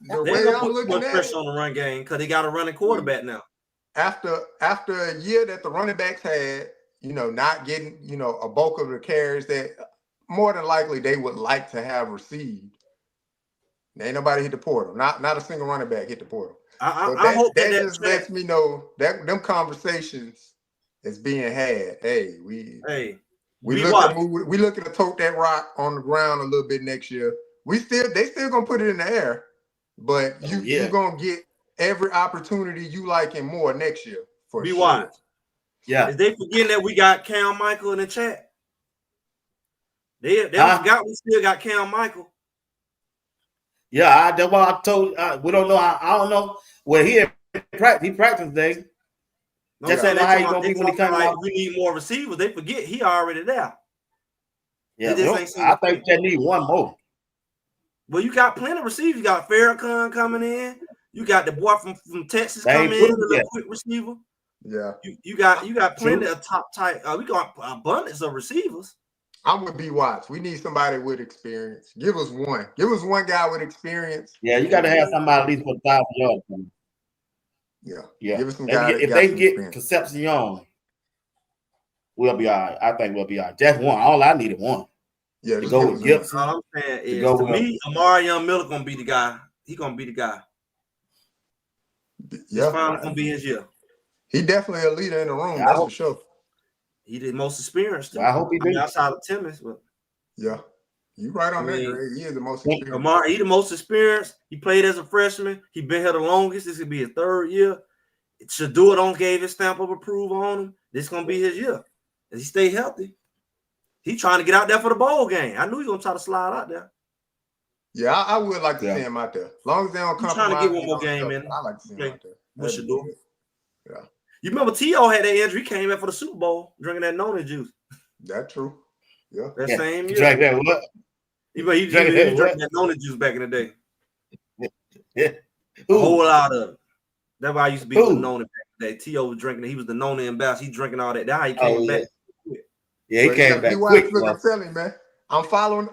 The way I'm looking at pressure on the run game because they got a running quarterback now. After a year that the running backs had, not getting, a bulk of the carries that more than likely they would like to have received. Ain't nobody hit the portal. Not a single running back hit the portal. I hope that just lets me know that them conversations is being had. Hey, we looking to tote that rock on the ground a little bit next year. They still gonna put it in the air, but you're gonna get every opportunity you like and more next year for sure. Wise. Yeah. Is they forgetting that we got Cam Michael in the chat? They forgot we still got Cam Michael. Yeah, that's what I told. We don't know. I don't know. Well, he practiced today. Just saying how he gonna be when he comes out. We need more receivers. They forget he already there. Yeah, I think they need one more. Well, you got plenty of receivers. You got Farrakhan coming in. You got the boy from Texas coming in, the little quick receiver. Yeah. You got plenty of top type. We got abundance of receivers. I'm with B Watts. We need somebody with experience. Give us one. Give us one guy with experience. Yeah, you got to have somebody at least for 1,000 yards. Yeah. Give us some guys. If they get Concepcion Young, we'll be all right. I think we'll be all right. Just one. All I need is one. Yeah, to go with Gibson. All I'm saying is, to me, Omarion Miller gonna be the guy. He gonna be the guy. Yeah, it's finally gonna be his year. He definitely a leader in the room. That's for sure. He the most experienced. I hope he do. Outside of Timmons, but yeah. You right on that, Greg. He is the most experienced. He the most experienced. He played as a freshman. He been here the longest. This could be his 3rd year. Shador don't gave his stamp of approval on him. This gonna be his year. And he stay healthy. He trying to get out there for the bowl game. I knew he gonna try to slide out there. Yeah, I would like to see him out there. As long as they don't compromise. Trying to get one more game in. I like to see him out there. With Shador. Yeah. You remember T.O. had that injury. He came back for the Super Bowl drinking that Nona juice. That's true. Yeah. That same year. Drank that what? He drank that Nona juice back in the day. Yeah. A whole lot of it. That's why I used to be with Nona back in the day. T.O. was drinking it. He was the Nona ambassador. He drinking all that. That's how he came back. Yeah, he came back quick. Look, I'm telling you, man. I'm following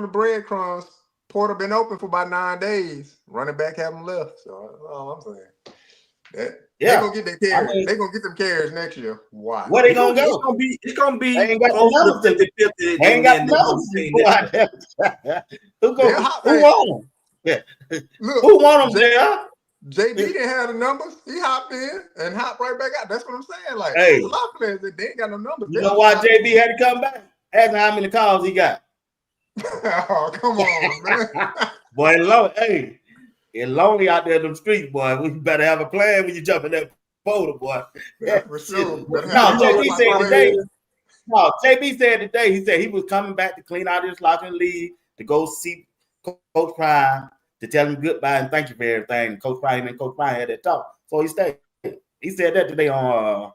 the breadcrumbs. Porter been open for about 9 days. Running back haven't left. So that's all I'm saying. They're gonna get their carries. They're gonna get them carries next year. Why? Where they gonna go? It's gonna be they ain't got no numbers. They ain't got numbers. Who want them? Yeah. Look, who want them, JR? JB didn't have the numbers. He hopped in and hopped right back out. That's what I'm saying. Like, hey, a lot of players that they ain't got no numbers. You know why JB had to come back? Ask him how many calls he got. Oh, come on, man. Boy, it's lonely out there in them streets, boy. We better have a plan when you jump in that boulder, boy. Yeah, for sure. JB said today, he said he was coming back to clean out his locker and leave to go see Coach Prime to tell him goodbye and thank you for everything. Coach Prime and Coach Prime had that talk. So he stayed. He said that today on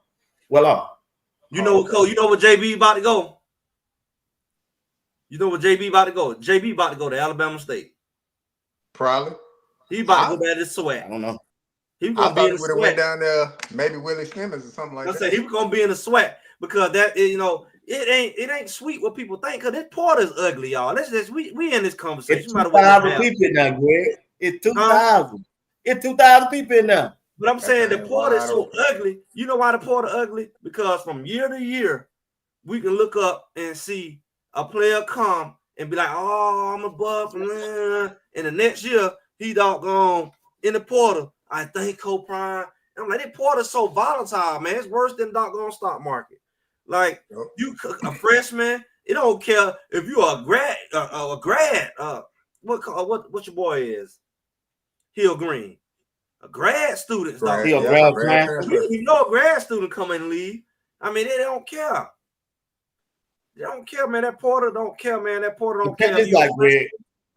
You know what JB about to go? You know what JB about to go? JB about to go to Alabama State. Probably. He about to go back to Sweat. I don't know. He was gonna be in the Sweat. Went down there, maybe Willie Simmons or something like that. I said he was gonna be in the Sweat because that it ain't sweet what people think because this Porter's ugly, y'all. Let's just we in this conversation. It's 2,000 people in there, Greg. It's 2,000. It's 2,000 people in there. But I'm saying the Porter is so ugly. You know why the Porter ugly? Because from year to year, we can look up and see a player come and be like, "Oh, I'm above," and the next year he doggone in the Porter. I think Prime. I'm like, that Porter's so volatile, man. It's worse than doggone stock market. Like you, a freshman, it don't care if you are a grad. What your boy is? Hill Green, a grad student. You know, a grad student come and leave. I mean, they don't care. They don't care, man. That Porter don't care, man. That Porter don't care. This like Greg.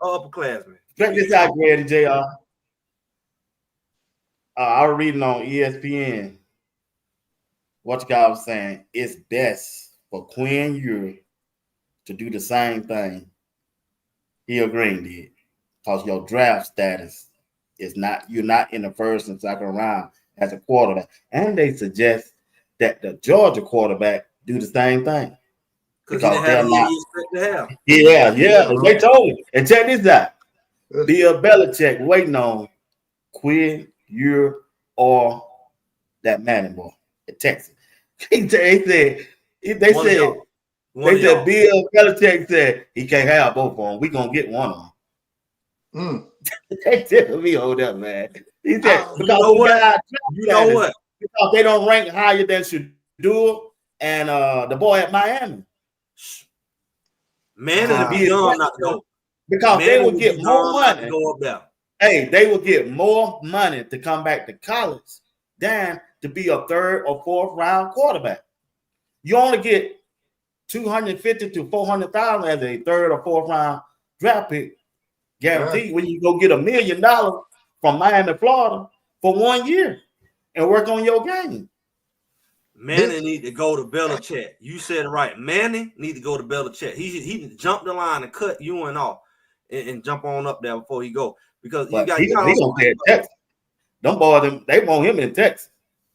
Upperclassman. Check this out, Greg and JR. I was reading on ESPN. What you guys was saying, it's best for Quinn Ewers to do the same thing Hill Green did, because your draft status is not, you're not in the first and second round as a quarterback. And they suggest that the Georgia quarterback do the same thing. Because they're not. Yeah. They told me. And check this out. Bill Belichick waiting on Quinn Ewers or that Manning boy at Texas. They said Bill Belichick said he can't have both of them. We gonna get one of them. They tell me, hold up, man. He said because because they don't rank higher than Shador and the boy at Miami. Man, be dumb not to go. Because they will get more money. Hey, they will get more money to come back to college than to be a third or fourth round quarterback. You only get $250,000 to $400,000 as a third or fourth round draft pick guaranteed. When you go get $1 million from Miami, Florida for 1 year and work on your game. Manning need to go to Belichick. You said it right. Manning need to go to Belichick. He jump the line and cut you and off and jump on up there before he go. Because you got gonna pay Texas. Don't bother them. They want him in Texas.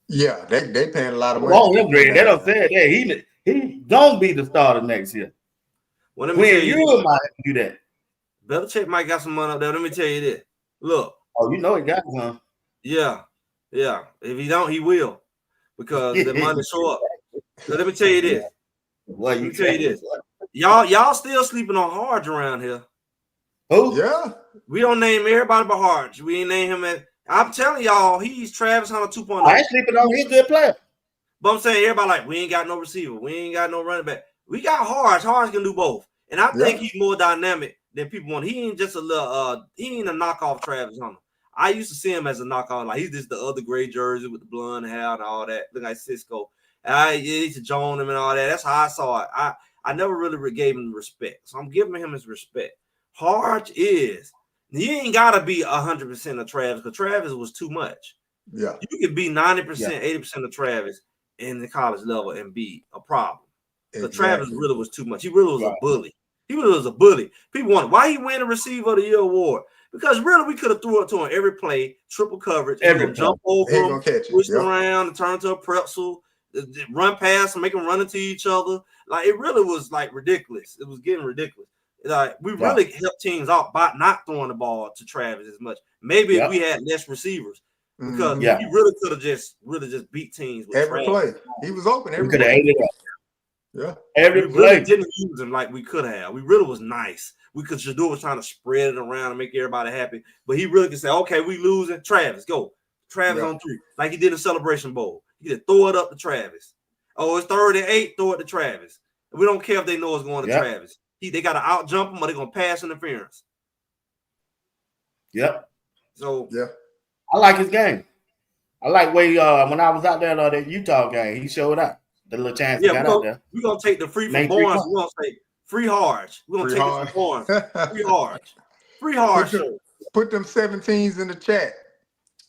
Yeah, they paying a lot of money. Want him, Greg. They don't say that. He gonna be the starter next year. Well, let me tell you, might do that. Belichick might got some money up there. Let me tell you this. Look. Oh, you know he got some. Yeah. If he don't, he will. Because the money show up. So let me tell you this. Let me tell you this. Y'all still sleeping on Harge around here. Who? Yeah. We don't name everybody but Harge. We ain't name him as. I'm telling y'all, he's Travis Hunter 2.0. I ain't sleeping on. He's a good player. But I'm saying everybody like we ain't got no receiver. We ain't got no running back. We got Harge. Harge can do both. And I think he's more dynamic than people want. He ain't just a little he ain't a knockoff Travis Hunter. I used to see him as a knockoff, like he's just the other gray jersey with the blonde hair and all that, look like Cisco. I used to join him and all that. That's how I saw it. I never really gave him respect, so I'm giving him his respect. Harge is you ain't gotta be 100% of Travis because Travis was too much. Yeah, you could be 90%, 80% of Travis in the college level and be a problem. Because Travis really was too much. He really was a bully. He really was a bully. People wonder why he win the Receiver of the Year award. Because really, we could have threw it to him every play, triple coverage, every jump over him, twist around, and turn into a pretzel, run past and make them run into each other. Like it really was like ridiculous. It was getting ridiculous. Like we really helped teams out by not throwing the ball to Travis as much. Maybe if we had less receivers, because he really could have just beat teams with every play. He was open every play. Could have ate it up. Yeah, every we play. Really didn't use him like we could have. We really was nice. We could Shador was trying to spread it around and make everybody happy, but he really could say, "Okay, we losing. Travis, go. Travis on 3, like he did in Celebration Bowl. He just throw it up to Travis. Oh, it's 3rd and 8. Throw it to Travis. And we don't care if they know it's going to Travis. They got to out jump him or they're gonna pass interference. Yep. So I like his game. I like when I was out there that Utah game, he showed up. The little chance he got out there. We're gonna take the free from Barnes. We're gonna say free Harge. We're gonna take it from Barnes. Free Harge. Free Harge. Put them 17s in the chat.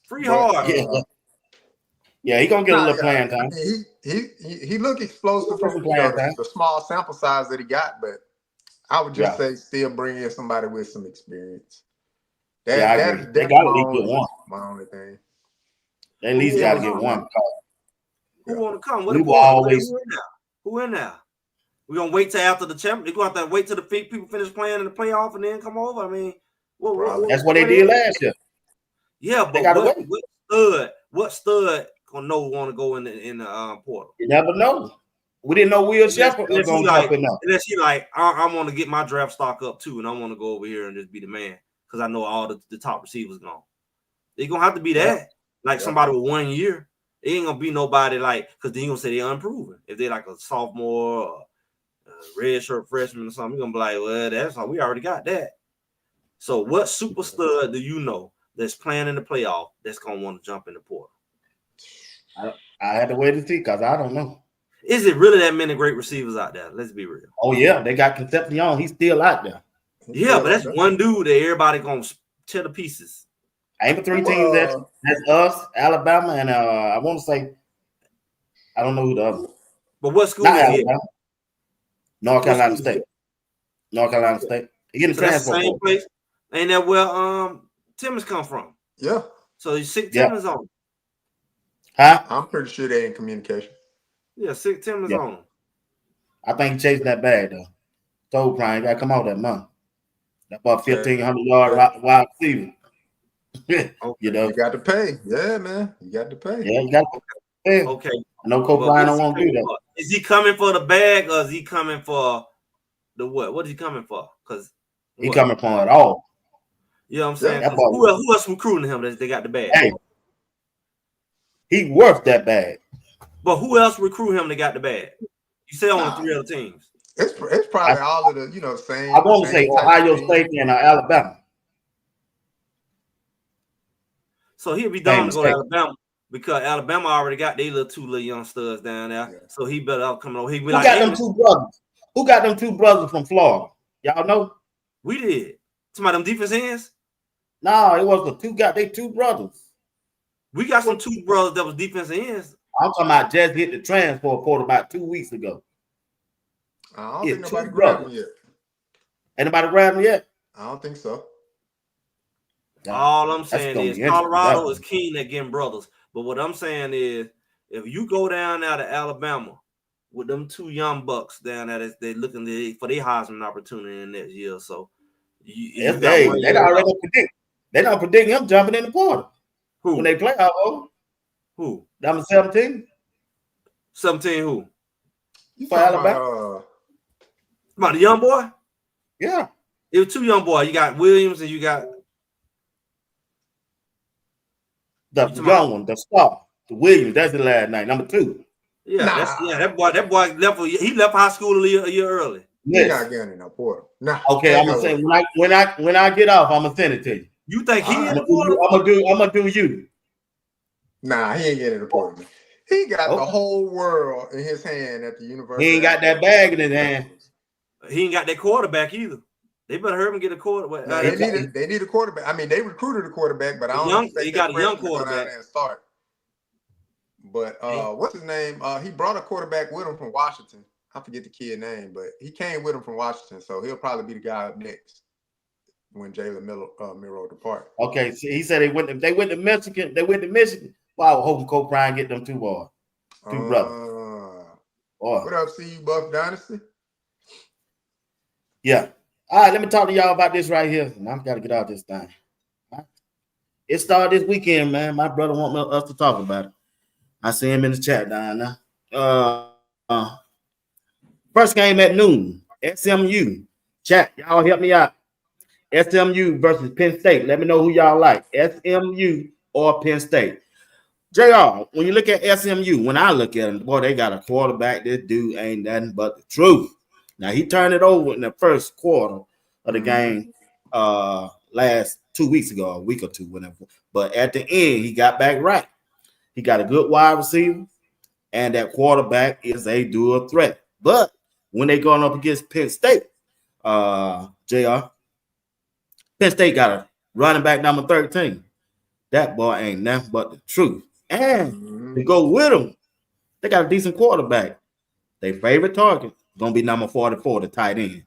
Free Harge. Yeah, he gonna get a little playing time. He look explosive from the small sample size that he got, but I would just say still bring in somebody with some experience. They got to get one. My only thing. They at least got to get one. Who want to come? Who in there? We're gonna wait till after the championship. We're gonna have to wait till the people finish playing in the playoff and then come over. I mean, that's what they did last year. Yeah, but what stud gonna want to go in the portal? You never know. We didn't know Will Shepherd was gonna jump in there. Unless he I want to get my draft stock up too, and I want to go over here and just be the man because I know all the top receivers gone. They're gonna have to be that. Somebody with 1 year. It ain't gonna be nobody because then you gonna say they're unproven. If they're like a sophomore or red shirt freshman or something, you're gonna be like, well, that's how we already got that. So what super stud do you know that's playing in the playoff that's gonna want to jump in the portal? I had to wait to see because I don't know. Is it really that many great receivers out there? Let's be real. Oh yeah, they got Concepcion. He's still out there. Yeah, but that's one dude that everybody gonna tear to pieces. Ain't but 3 teams that's us, Alabama, and I want to say I don't know who the other. But what school is Alabama? North Carolina State. North Carolina State. He getting that's the same place. Ain't that where Timmons come from? Yeah. So you sick Timmons on him. Huh? I'm pretty sure they in communication. Yeah, sick Timmons on him. I think he chasing that bag though. Told Brian, gotta come out that month. That about 1,500-yard wide receiver. You know, you got to pay. Yeah, man. You got to pay. Yeah, you got to pay. Okay. I know Coach Brian don't want to do that. Is he coming for the bag or is he coming for the what? What is he coming for? Because he coming for it all. You know what I'm saying? Who else recruiting him that they got the bag? Hey, he worth that bag. But who else recruit him that got the bag? You say only 3 other teams. It's probably all of the same. I want to say Ohio State and Alabama. So he'll be down to go to Alabama because Alabama already got their 2 little young studs down there. Yeah. So he better out coming over. Who got them 2 brothers? Who got them 2 brothers from Florida? Y'all know? We did. Some of them defense ends? No, it was they 2 brothers. We got some 2 brothers that was defense ends. I'm talking about just hit the transfer portal about 2 weeks ago. I don't think nobody grabbed him yet. Ain't nobody grabbed him yet? I don't think so. All I'm saying is Colorado is keen at getting brothers. But what I'm saying is if you go down there to Alabama with them 2 young bucks down there, they're looking for their Heisman opportunity in next year. So they already predict. They don't predict him jumping in the portal. Who? When they play out who? Number 17. 17 who? For Alabama. About the young boy? Yeah. It was 2 young boys. You got Williams and you got the young one, the star, the Williams. That's the last night. Number 2. Yeah, that boy left. He left high school a year early. He not getting no portal. Nah. Okay, I'm gonna say when I get off, I'm gonna send it to you. You think he in the portal? I'm gonna do you. Nah, he ain't getting the portal. Man. He got the whole world in his hand at the University. He ain't got that bag in his hand. He ain't got that quarterback either. They better hurry him get a quarterback. No, they need a quarterback. I mean, they recruited a quarterback, but I don't expect he got a young quarterback to go down there and start. But what's his name? He brought a quarterback with him from Washington. I forget the kid name, but he came with him from Washington, so he'll probably be the guy up next when Jalen Miro depart. Okay, so he said they went to Michigan. They went to Michigan. Wow, hoping Coach Prime get them two brothers. What up, CU Buff Dynasty? Yeah. All right, let me talk to y'all about this right here. And I've got to get out this thing. It started this weekend, man. My brother want us to talk about it. I see him in the chat down now. First game at noon. SMU. Chat, y'all help me out. SMU versus Penn State. Let me know who y'all like. SMU or Penn State. JR, when you look at SMU, when I look at them, boy, they got a quarterback. This dude ain't nothing but the truth. Now, he turned it over in the first quarter of the game last 2 weeks ago, a week or two, whatever. But at the end, he got back right. He got a good wide receiver, and that quarterback is a dual threat. But when they going up against Penn State, JR, Penn State got a running back number 13. That boy ain't nothing but the truth. And to go with them, they got a decent quarterback. Their favorite target going to be number 44, the tight end,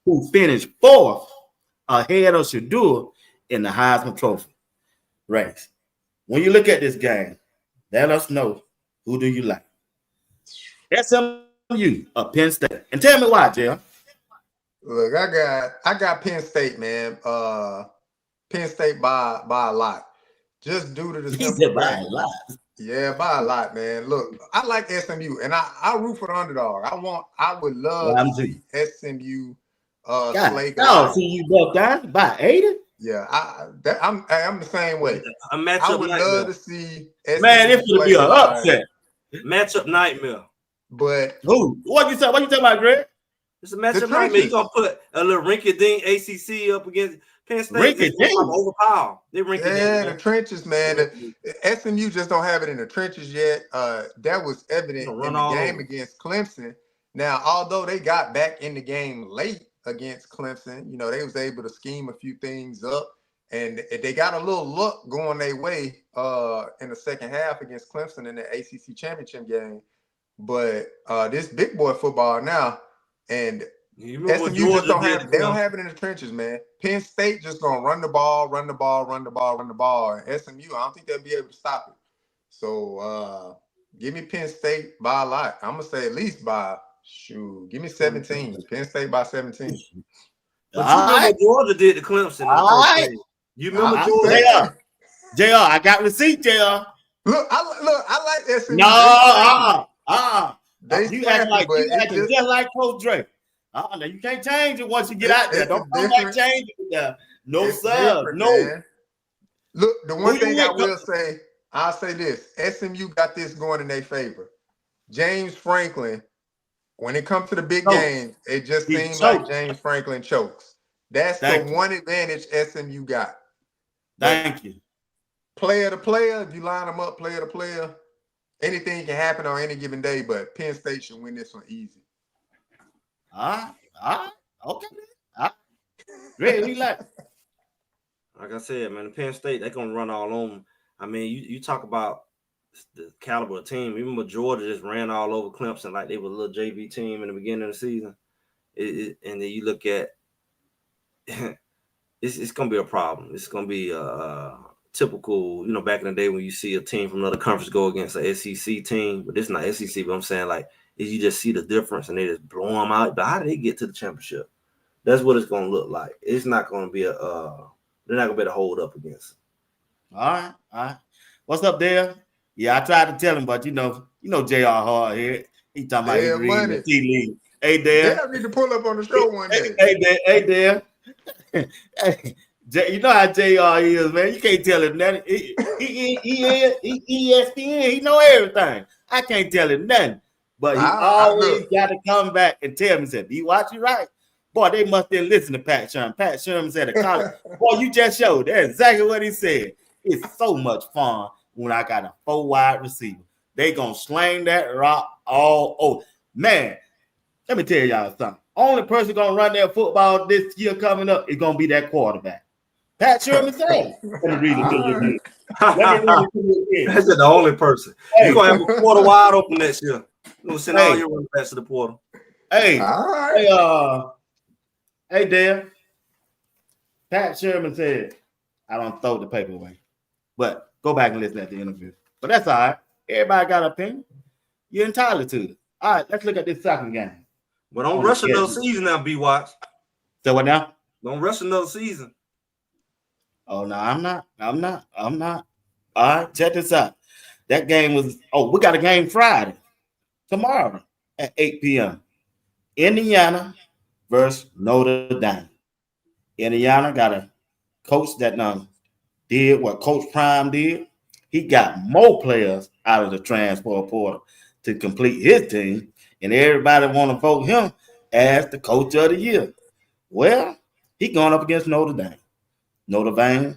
who finished 4th ahead of Shador in the Heisman Trophy race. When you look at this game, let us know who do you like. SMU or Penn State. And tell me why, Jay. Look, I got Penn State, man. Penn State by a lot. Just due to the simple by a lot. Yeah, by a lot, man. Look, I like SMU, and I root for the underdog. I would love to see SMU slay. Oh, see you broke down by 80? Yeah, I'm the same way. A matchup I would love to see SMU. Man, this would be an upset. Matchup nightmare. But who? What you talking about, Greg? It's a matchup nightmare. You gonna put a little rinky-dink ACC up against Penn State? Overpower. They rinky-dink. The trenches, man. The SMU just don't have it in the trenches yet. That was evident in the game against Clemson. Now, although they got back in the game late against Clemson, you know, they was able to scheme a few things up, and they got a little luck going their way in the second half against Clemson in the ACC championship game. But this big boy football now, and SMU just don't have it in the trenches, man. Penn State just gonna run the ball, and SMU, I don't think they'll be able to stop it. So give me Penn State by a lot. I'm gonna say at least by give me 17. Penn State by 17. But you remember what Georgia did to Clemson? You remember Georgia? JR, I got receipt, JR. Look, I like SMU. You acting just like Coach Drake. Now you can't change it once you get out there. Don't come back change it. No, sir. No. Man. Look, the one thing I will say, I'll say this. SMU got this going in their favor. James Franklin, when it comes to the big games, it just seems like James Franklin chokes. That's the one advantage SMU got. Thank you. Player to player, if you line them up player to player, anything can happen on any given day, but Penn State should win this one easy. Okay. Great, we like I said, man, Penn State, they're gonna run all on them. I mean, you talk about the caliber of team. Remember Georgia just ran all over Clemson like they were a little JV team in the beginning of the season. And then you look at it's gonna be a problem. It's gonna be typical, you know, back in the day when you see a team from another conference go against an SEC team, but this is not SEC, but I'm saying like you just see the difference and they just blow them out. But how do they get to the championship? That's what it's going to look like. It's not going to be they're not going to be able to hold up against them. All right. What's up, Dale? Yeah, I tried to tell him, but you know, JR hard here. He talking about he's reading the tea league. Hey, Dale. I need to pull up on the show one day. Hey, Dale. You know how JR is, man. You can't tell him nothing. He ESPN. He know everything. I can't tell him nothing. But he always got to come back and tell me, said, "Be watching right." Boy, they must didn't listen to Pat Sherman. Pat Sherman said at college, boy, you just showed. That's exactly what he said. It's so much fun when I got a 4 wide receiver. They gonna sling that rock all over. Man, let me tell y'all something. Only person gonna run that football this year coming up is gonna be that quarterback. Pat Sherman said. Let me read it to you again. That's the only person. Hey. You're gonna have a quarter wide open next year. You're gonna send all your running backs to the portal. Hey, all right. Hey, Dale. Pat Sherman said, I don't throw the paper away. But go back and listen at the interview. But that's all right. Everybody got an opinion. You're entitled to it. All right, let's look at this second game. But don't rush another season now, B-Watch. So what now? Don't rush another season. Oh, no, I'm not. All right, check this out. That game was, we got a game Friday. Tomorrow at 8 p.m. Indiana versus Notre Dame. Indiana got a coach that did what Coach Prime did. He got more players out of the transfer portal to complete his team, and everybody want to vote him as the coach of the year. Well, he going up against Notre Dame. Notre Dame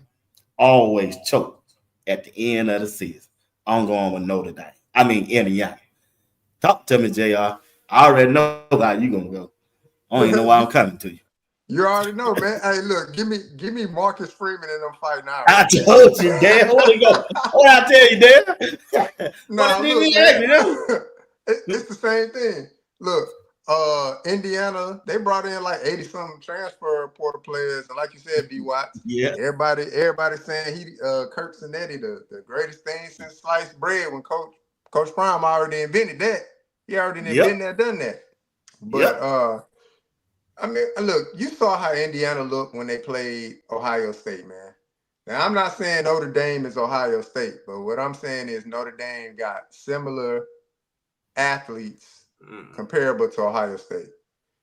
always choke at the end of the season. I'm going with Notre Dame. I mean Indiana. Talk to me, JR. I already know how you gonna go. I don't even know why I'm coming to you. You already know, man. Hey, look, give me Marcus Freeman in them fighting out. I told you, Dan. Where to go? What I tell you, Dan? Nah, look, man, it's the same thing. Look, Indiana, they brought in like 80-something transfer portal players, and like you said, B. Watts. Yeah. Everybody saying Kirk Cinetti, the greatest thing since sliced bread. When Coach Prime already invented that. He already invented that, done that. But I mean, look, you saw how Indiana looked when they played Ohio State, man. Now, I'm not saying Notre Dame is Ohio State, but what I'm saying is Notre Dame got similar athletes comparable to Ohio State.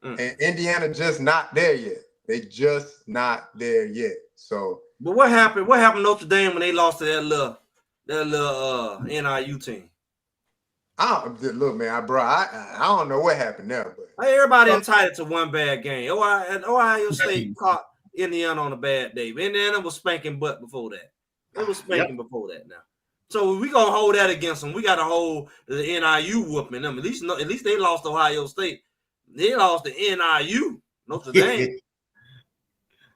And Indiana just not there yet. They just not there yet. So, but what happened? What happened to Notre Dame when they lost to that little NIU team? Look, man, I don't know what happened there, but everybody entitled to one bad game. Ohio State caught Indiana on a bad day. Indiana was spanking butt before that. It was spanking before that now. So we gonna hold that against them. We gotta hold the NIU whooping them. At least they lost Ohio State. They lost the NIU, Notre Dame.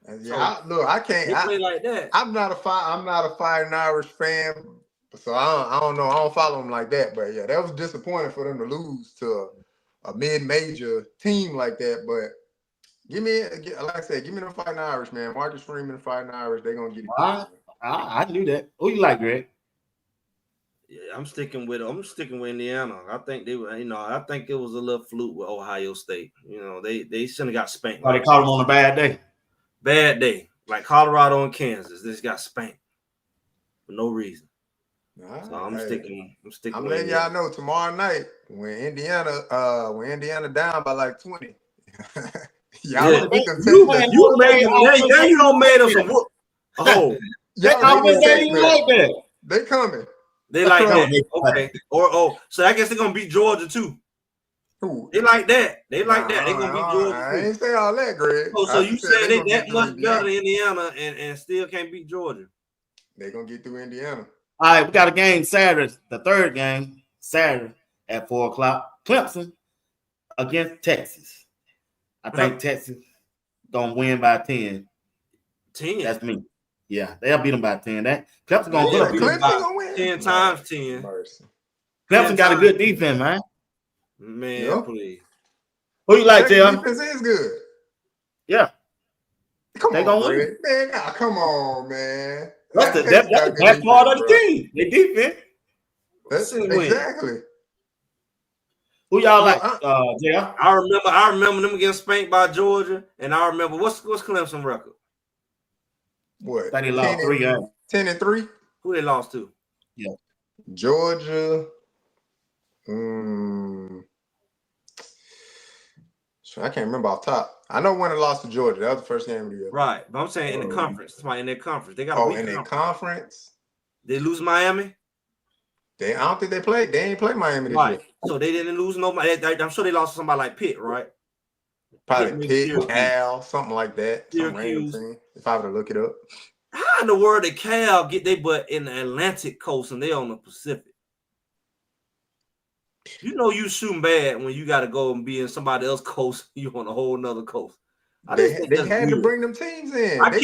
I can't. I play like that. I'm not a Fighting Irish fan. So I don't know. I don't follow them like that. But yeah, that was disappointing for them to lose to a mid-major team like that. But like I said, give me the Fighting Irish, man. Marcus Freeman, Fighting Irish, they're gonna get it. I knew that. Who you like, Greg? Yeah, I'm sticking with Indiana. I think they were, I think it was a little fluke with Ohio State. They shouldn't have got spanked. They caught them on a bad day. Bad day, like Colorado and Kansas. They just got spanked for no reason. So I'm sticking. I'm letting y'all know tomorrow night when Indiana down by like 20. Y'all you don't made us a whoop. Oh, they coming. They like that. Okay. So I guess they're gonna beat Georgia too. Ooh. They like that. They're gonna beat Georgia. I ain't say all that, Greg. So you said they that much better than Indiana and still can't beat Georgia. They're gonna get through Indiana. All right, we got a game Saturday, the third game, Saturday at 4 o'clock. Clemson against Texas. I think Texas gonna win by 10. 10? That's me. Yeah, they'll beat them by 10. Clemson gonna put up Clemson gonna win 10 times 10. Clemson got a good defense, man. Man, please. Who you like, Tim? Defense is good. Yeah. Come on, man. Come on, man. That's part of the team. They defense. Exactly. Who y'all like? Yeah. I remember them getting spanked by Georgia, and I remember what's Clemson record? What? They lost 3 games. 10-3. Who they lost to? Yeah. Georgia. I can't remember off top. I know when they lost to Georgia. That was the first game of the year. Right. But I'm saying in the conference. It's in their conference. They got in their conference. They lose Miami? I don't think they played. They ain't played Miami this Right. year. So they didn't lose nobody. I'm sure they lost to somebody like Pitt, right? Probably Pitt, Syracuse. Cal, something like that. Some random Syracuse. team. If I were to look it up. How in the world did Cal get their butt in the Atlantic coast and they on the Pacific? You know you shooting bad when you got to go and be in somebody else's coast. You on a whole nother coast. They had to bring them teams in. I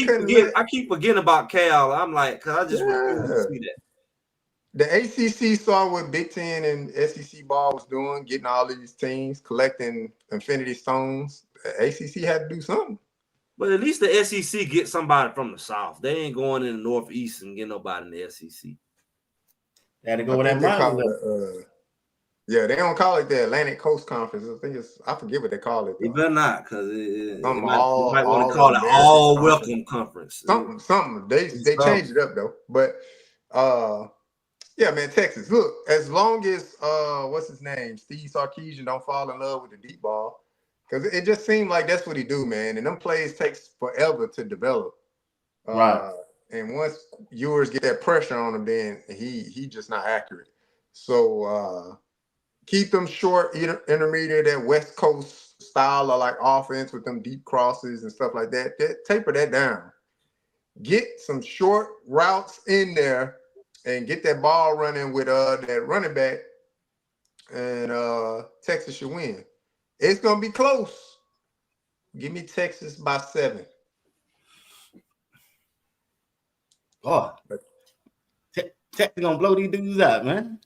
keep forgetting about Cal. I'm like, because I just refuse to see that. The ACC saw what Big Ten and SEC ball was doing, getting all of these teams, collecting Infinity Stones. The ACC had to do something. But at least the SEC get somebody from the South. They ain't going in the Northeast and get nobody in the SEC. They had to go with that money. Yeah, they don't call it the Atlantic Coast Conference. I forget what they call it. They better not, because they might want to call it All Welcome Conference. Something. They changed it up though. But yeah, man, Texas. Look, as long as what's his name, Steve Sarkisian don't fall in love with the deep ball, because it just seemed like that's what he do, man. And them plays takes forever to develop. Right. And once Ewers get that pressure on him, then he just not accurate. So keep them short, intermediate, that West Coast style of like offense with them deep crosses and stuff like that. Taper that down. Get some short routes in there and get that ball running with that running back, and Texas should win. It's gonna be close. Give me Texas by 7. Oh, Texas gonna blow these dudes out, man.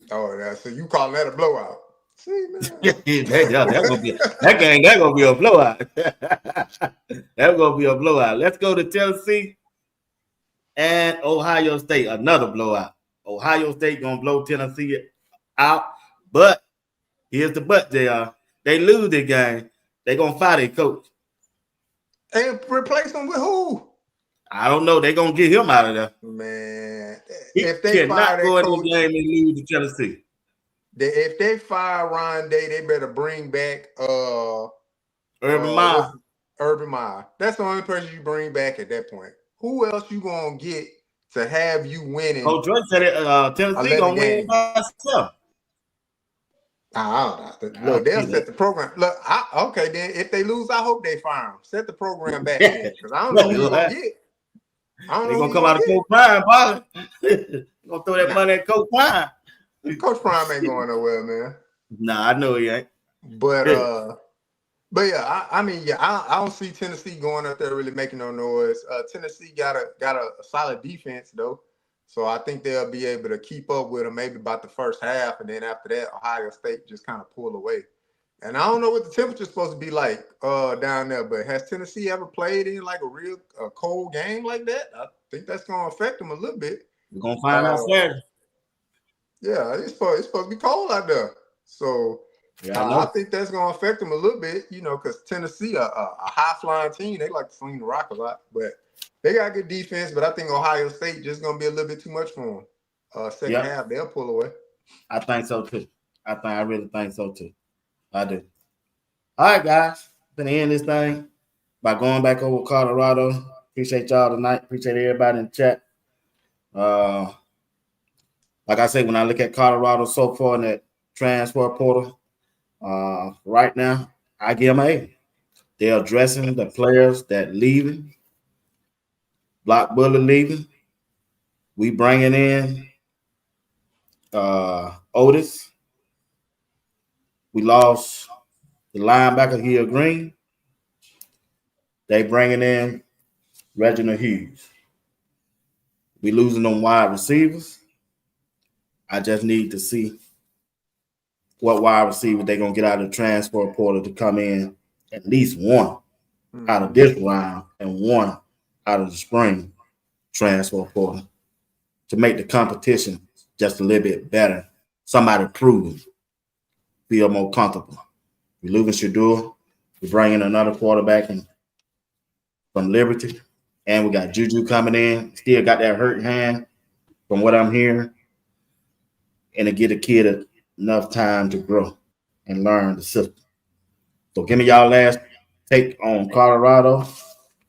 Oh, yeah. So you calling that a blowout? See, man. that game. That gonna be a blowout. That's gonna be a blowout. Let's go to Tennessee and Ohio State. Another blowout. Ohio State gonna blow Tennessee out, but here's the but. They lose the game. They gonna fire their coach and replace them with who? I don't know. They're gonna get him out of there. Man, if they cannot go in the game and lose to Tennessee. If they fire Ron Day, they better bring back Urban Meyer. Urban Meyer. That's the only person you bring back at that point. Who else you gonna get to have you winning? Coach Drake said it, Tennessee gonna win by itself. I don't know. Look, they'll set the program. Look, okay, then if they lose, I hope they fire them. Set the program back then, because I don't know who you're gonna get. They're gonna come out of Coach Prime, probably. Gonna throw that money at Coach Prime. Coach Prime ain't going nowhere, man. Nah, I know he ain't. But yeah, I don't see Tennessee going up there really making no noise. Tennessee got a solid defense though, so I think they'll be able to keep up with them maybe about the first half, and then after that, Ohio State just kind of pull away. And I don't know what the temperature's supposed to be like down there, but has Tennessee ever played in like a real cold game like that? I think that's going to affect them a little bit. We're gonna find out Saturday. Yeah, it's supposed to be cold out there, so. Yeah, I think that's going to affect them a little bit, because Tennessee, a high-flying team, they like to sling the rock a lot. But they got good defense, but I think Ohio State just going to be a little bit too much for them. Second half, they'll pull away. I think so, too. I really think so, too. I do. All right, guys. Going to end this thing by going back over Colorado. Appreciate y'all tonight. Appreciate everybody in the chat. Like I say, when I look at Colorado so far in that transfer portal, right now, I give them A. They're addressing the players that leaving. Block Bully leaving. We bringing in Otis. We lost the linebacker here, Green. They bringing in Reginald Hughes. We losing them wide receivers. I just need to see what wide receiver they're going to get out of the transfer portal to come in, at least one out of this round and one out of the spring transfer portal to make the competition just a little bit better. Somebody proven, feel more comfortable. We're losing Shadur. We're bringing another quarterback in from Liberty. And we got Juju coming in. Still got that hurt hand from what I'm hearing. And to get a kid enough time to grow and learn the system. So give me y'all last take on Colorado.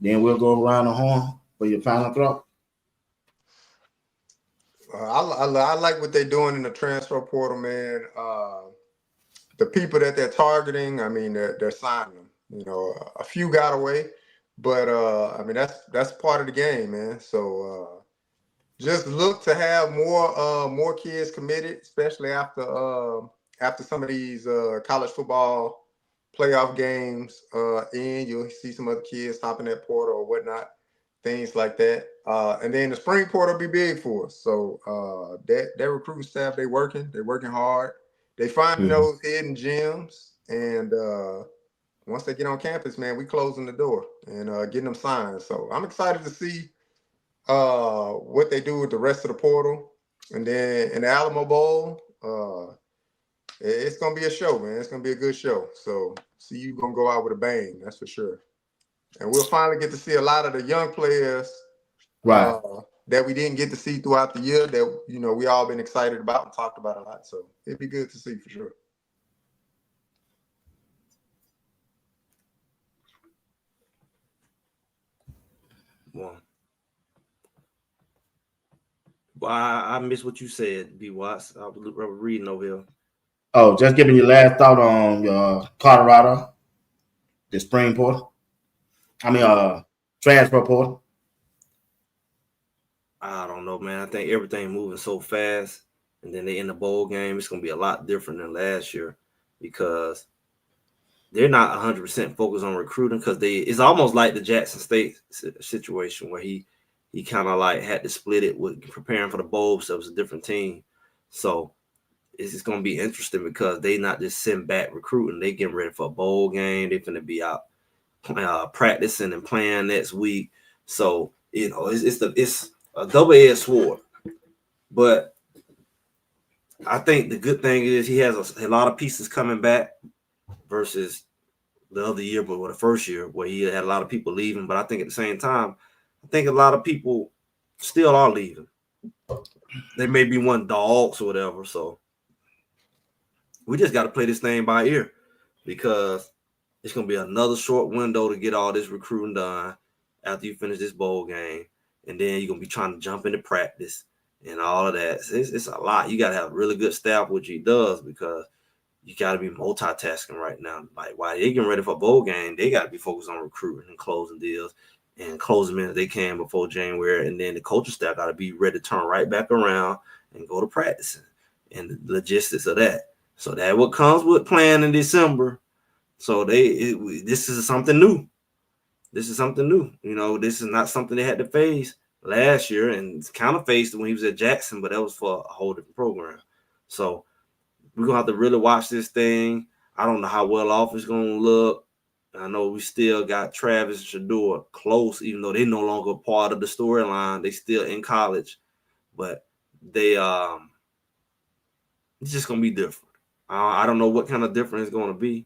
Then we'll go around the horn for your final thought. I like what they're doing in the transfer portal, man. The people that they're targeting, I mean, they're signing them. You know, a few got away, but I mean that's part of the game, man. So just look to have more kids committed, especially after some of these college football playoff games end. You'll see some other kids hopping that portal or whatnot, things like that. And then the spring portal will be big for us. So that recruiting staff, they're working hard. They finding those hidden gems, and once they get on campus, man, we closing the door and getting them signed. So I'm excited to see what they do with the rest of the portal, and then in the Alamo Bowl, it's gonna be a show, man. It's gonna be a good show. So see you gonna go out with a bang, that's for sure. And we'll finally get to see a lot of the young players Right. that we didn't get to see throughout the year that we all been excited about and talked about a lot. So it'd be good to see for sure. Well, I missed what you said, B. Watts. I was reading over here. Oh, just giving your last thought on Colorado, the spring portal. I mean, transfer portal. I don't know, man. I think everything moving so fast, and then they in the bowl game. It's gonna be a lot different than last year because they're not 100% focused on recruiting because it's almost like the Jackson State situation where he kind of like had to split it with preparing for the bowl, so it was a different team. So it's just gonna be interesting because they not just sitting back recruiting; they getting ready for a bowl game. They're gonna be out practicing and playing next week. So it's a double-edged sword. But I think the good thing is he has a lot of pieces coming back versus the other year, but the first year where he had a lot of people leaving. But I think at the same time, I think a lot of people still are leaving. They may be one dogs or whatever. So we just got to play this thing by ear because it's going to be another short window to get all this recruiting done after you finish this bowl game. And then you're going to be trying to jump into practice and all of that. So it's a lot. You got to have a really good staff, which he does, because you got to be multitasking right now. Like while they getting ready for a bowl game, they got to be focused on recruiting and closing deals and closing them as they can before January. And then the coaching staff got to be ready to turn right back around and go to practicing and the logistics of that. So that what comes with playing in December. So this is something new. This is something new. This is not something they had to face last year, and kind of faced when he was at Jackson, but that was for a whole different program. So we're gonna have to really watch this thing. I don't know how well off it's gonna look. I know we still got Travis and Shador close, even though they're no longer part of the storyline. They still in college, but it's just gonna be different. I don't know what kind of different it's gonna be,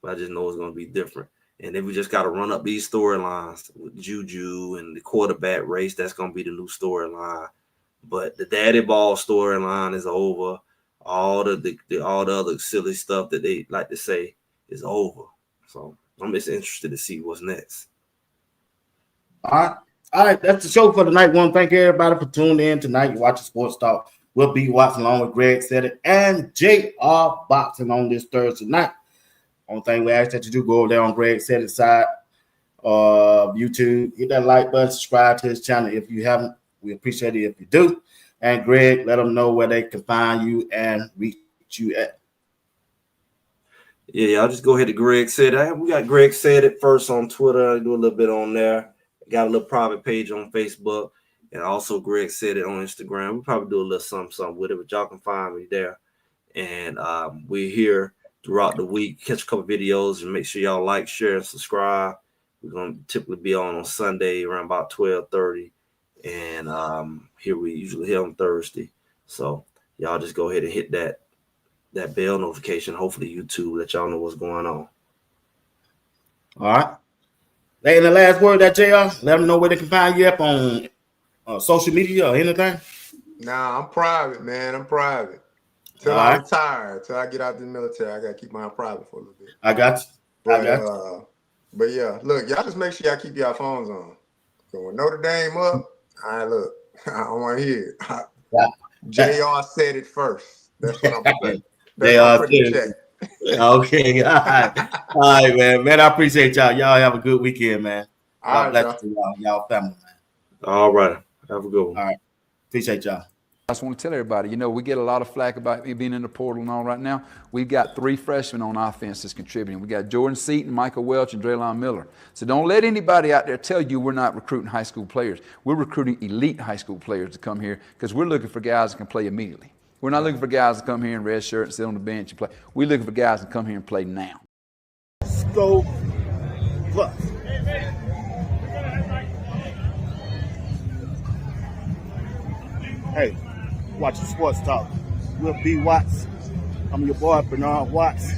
but I just know it's gonna be different. And then we just got to run up these storylines with Juju and the quarterback race. That's going to be the new storyline. But the daddy ball storyline is over. All the other silly stuff that they like to say is over. So I'm just interested to see what's next. All right. That's the show for tonight. Want to thank everybody for tuning in tonight. You're watching Sports Talk. We'll be watching along with Greg Said It and JR Boxing on this Thursday night. Only thing we ask that you do, go over there on Greg Said It side of YouTube. Hit that like button, subscribe to his channel if you haven't. We appreciate it if you do. And Greg, let them know where they can find you and reach you at. Yeah, I'll just go ahead to Greg Said It. We got Greg Said It first on Twitter. I do a little bit on there. Got a little private page on Facebook. And also Greg Said It on Instagram. We'll probably do a little something with it, but y'all can find me there. And we're here throughout the week. Catch a couple videos and make sure y'all like, share, and subscribe. We're going to typically be on Sunday around about 12:30. And here we usually hit on Thursday. So y'all just go ahead and hit that bell notification. Hopefully YouTube let y'all know what's going on. All right. And the last word that JR, let them know where they can find you up on social media or anything. Nah, I'm private, man. I'm private. Till I retire, till I get out of the military, I gotta keep mine private for a little bit. I got you. But yeah, look, y'all just make sure y'all keep y'all phones on. So when Notre Dame up, look, I don't want to hear it. JR said it first. That's what I'm saying. JR said it. Okay. All right, man. Man, I appreciate y'all. Y'all have a good weekend, man. God bless you, y'all family, man. All right. Have a good one. All right. Appreciate y'all. I just want to tell everybody, we get a lot of flack about me being in the portal and all right now. We've got 3 freshmen on offense that's contributing. We got Jordan Seaton, Michael Welch, and Draylon Miller. So don't let anybody out there tell you we're not recruiting high school players. We're recruiting elite high school players to come here because we're looking for guys that can play immediately. We're not looking for guys to come here in red shirt and sit on the bench and play. We're looking for guys to come here and play now. Go plus. Hey. Watching Sports Talk with B. Watts. I'm your boy Bernard Watts,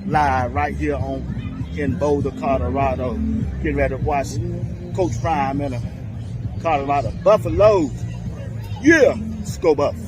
live right here in Boulder, Colorado. Getting ready to watch Coach Prime in a Colorado Buffaloes. Yeah, let's go Buffs.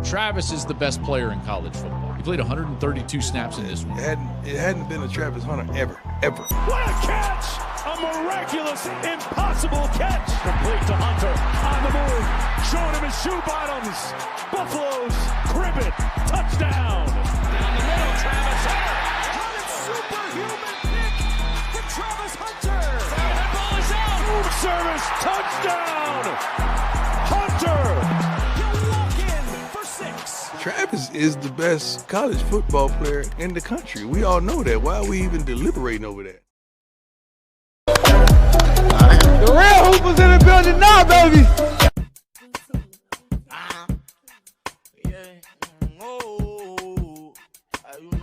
Travis is the best player in college football. He played 132 snaps in this one. It hadn't been a Travis Hunter ever. What a catch! A miraculous, impossible catch! Complete to Hunter, on the move, showing him his shoe bottoms. Buffaloes, cribbit, touchdown! Down the middle, Travis Hunter. Running superhuman pick to Travis Hunter. And the ball is out! Move service, touchdown! Hunter! Travis is the best college football player in the country. We all know that. Why are we even deliberating over that? The real hoopers in the building now, baby.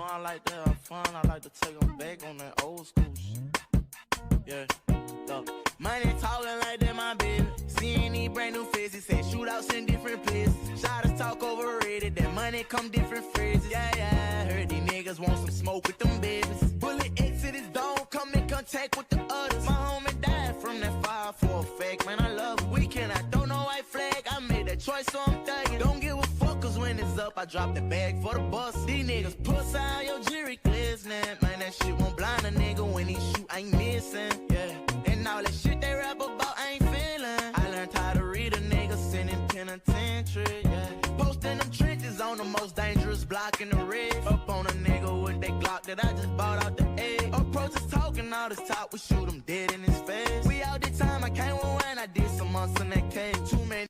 I like to have fun. I like to take them back on that old school shit. Yeah. Money talking like that, my baby. Seeing these brand new faces, say shootouts in different places. Shotters talk overrated, that money come different phrases. Yeah, I heard these niggas want some smoke with them babies. Bullet exit his dome, come in contact with the others. My homie died from that fire for a fact, man, I love it. Weekend, I don't know white flag, I made that choice, so I'm thugging. Don't give a fuck, cause when it's up, I drop the bag for the bus. These niggas puss out your jewelry glistening. Man, that shit won't blind a nigga when he shoot, I ain't missing, yeah. And all that shit they rap about, I ain't feeling. I learned how to read a nigga sitting penitentiary, yeah. Posting them trenches on the most dangerous block in the red. Up on a nigga with that Glock that I just bought out the egg. Approaches talking all this talk, we shoot him dead in his face. We out the time, I came when I did some months in that cage. Too many.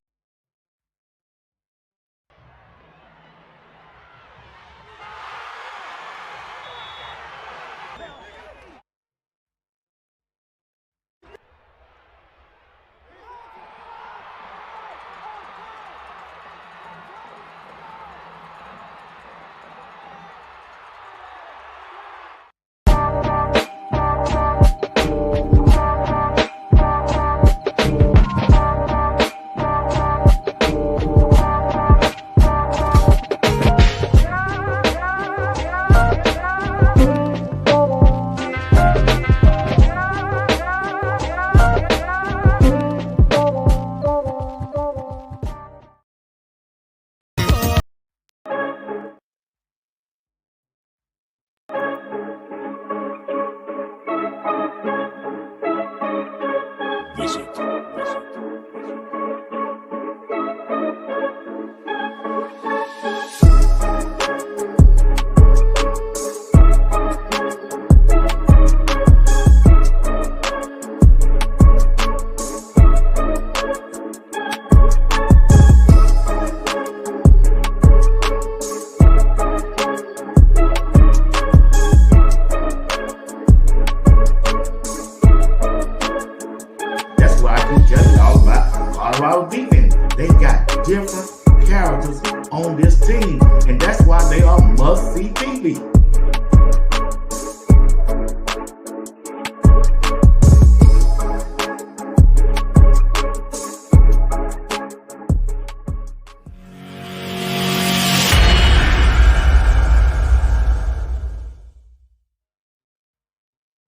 Colorado defense. They got different characters on this team, and that's why they are must-see TV.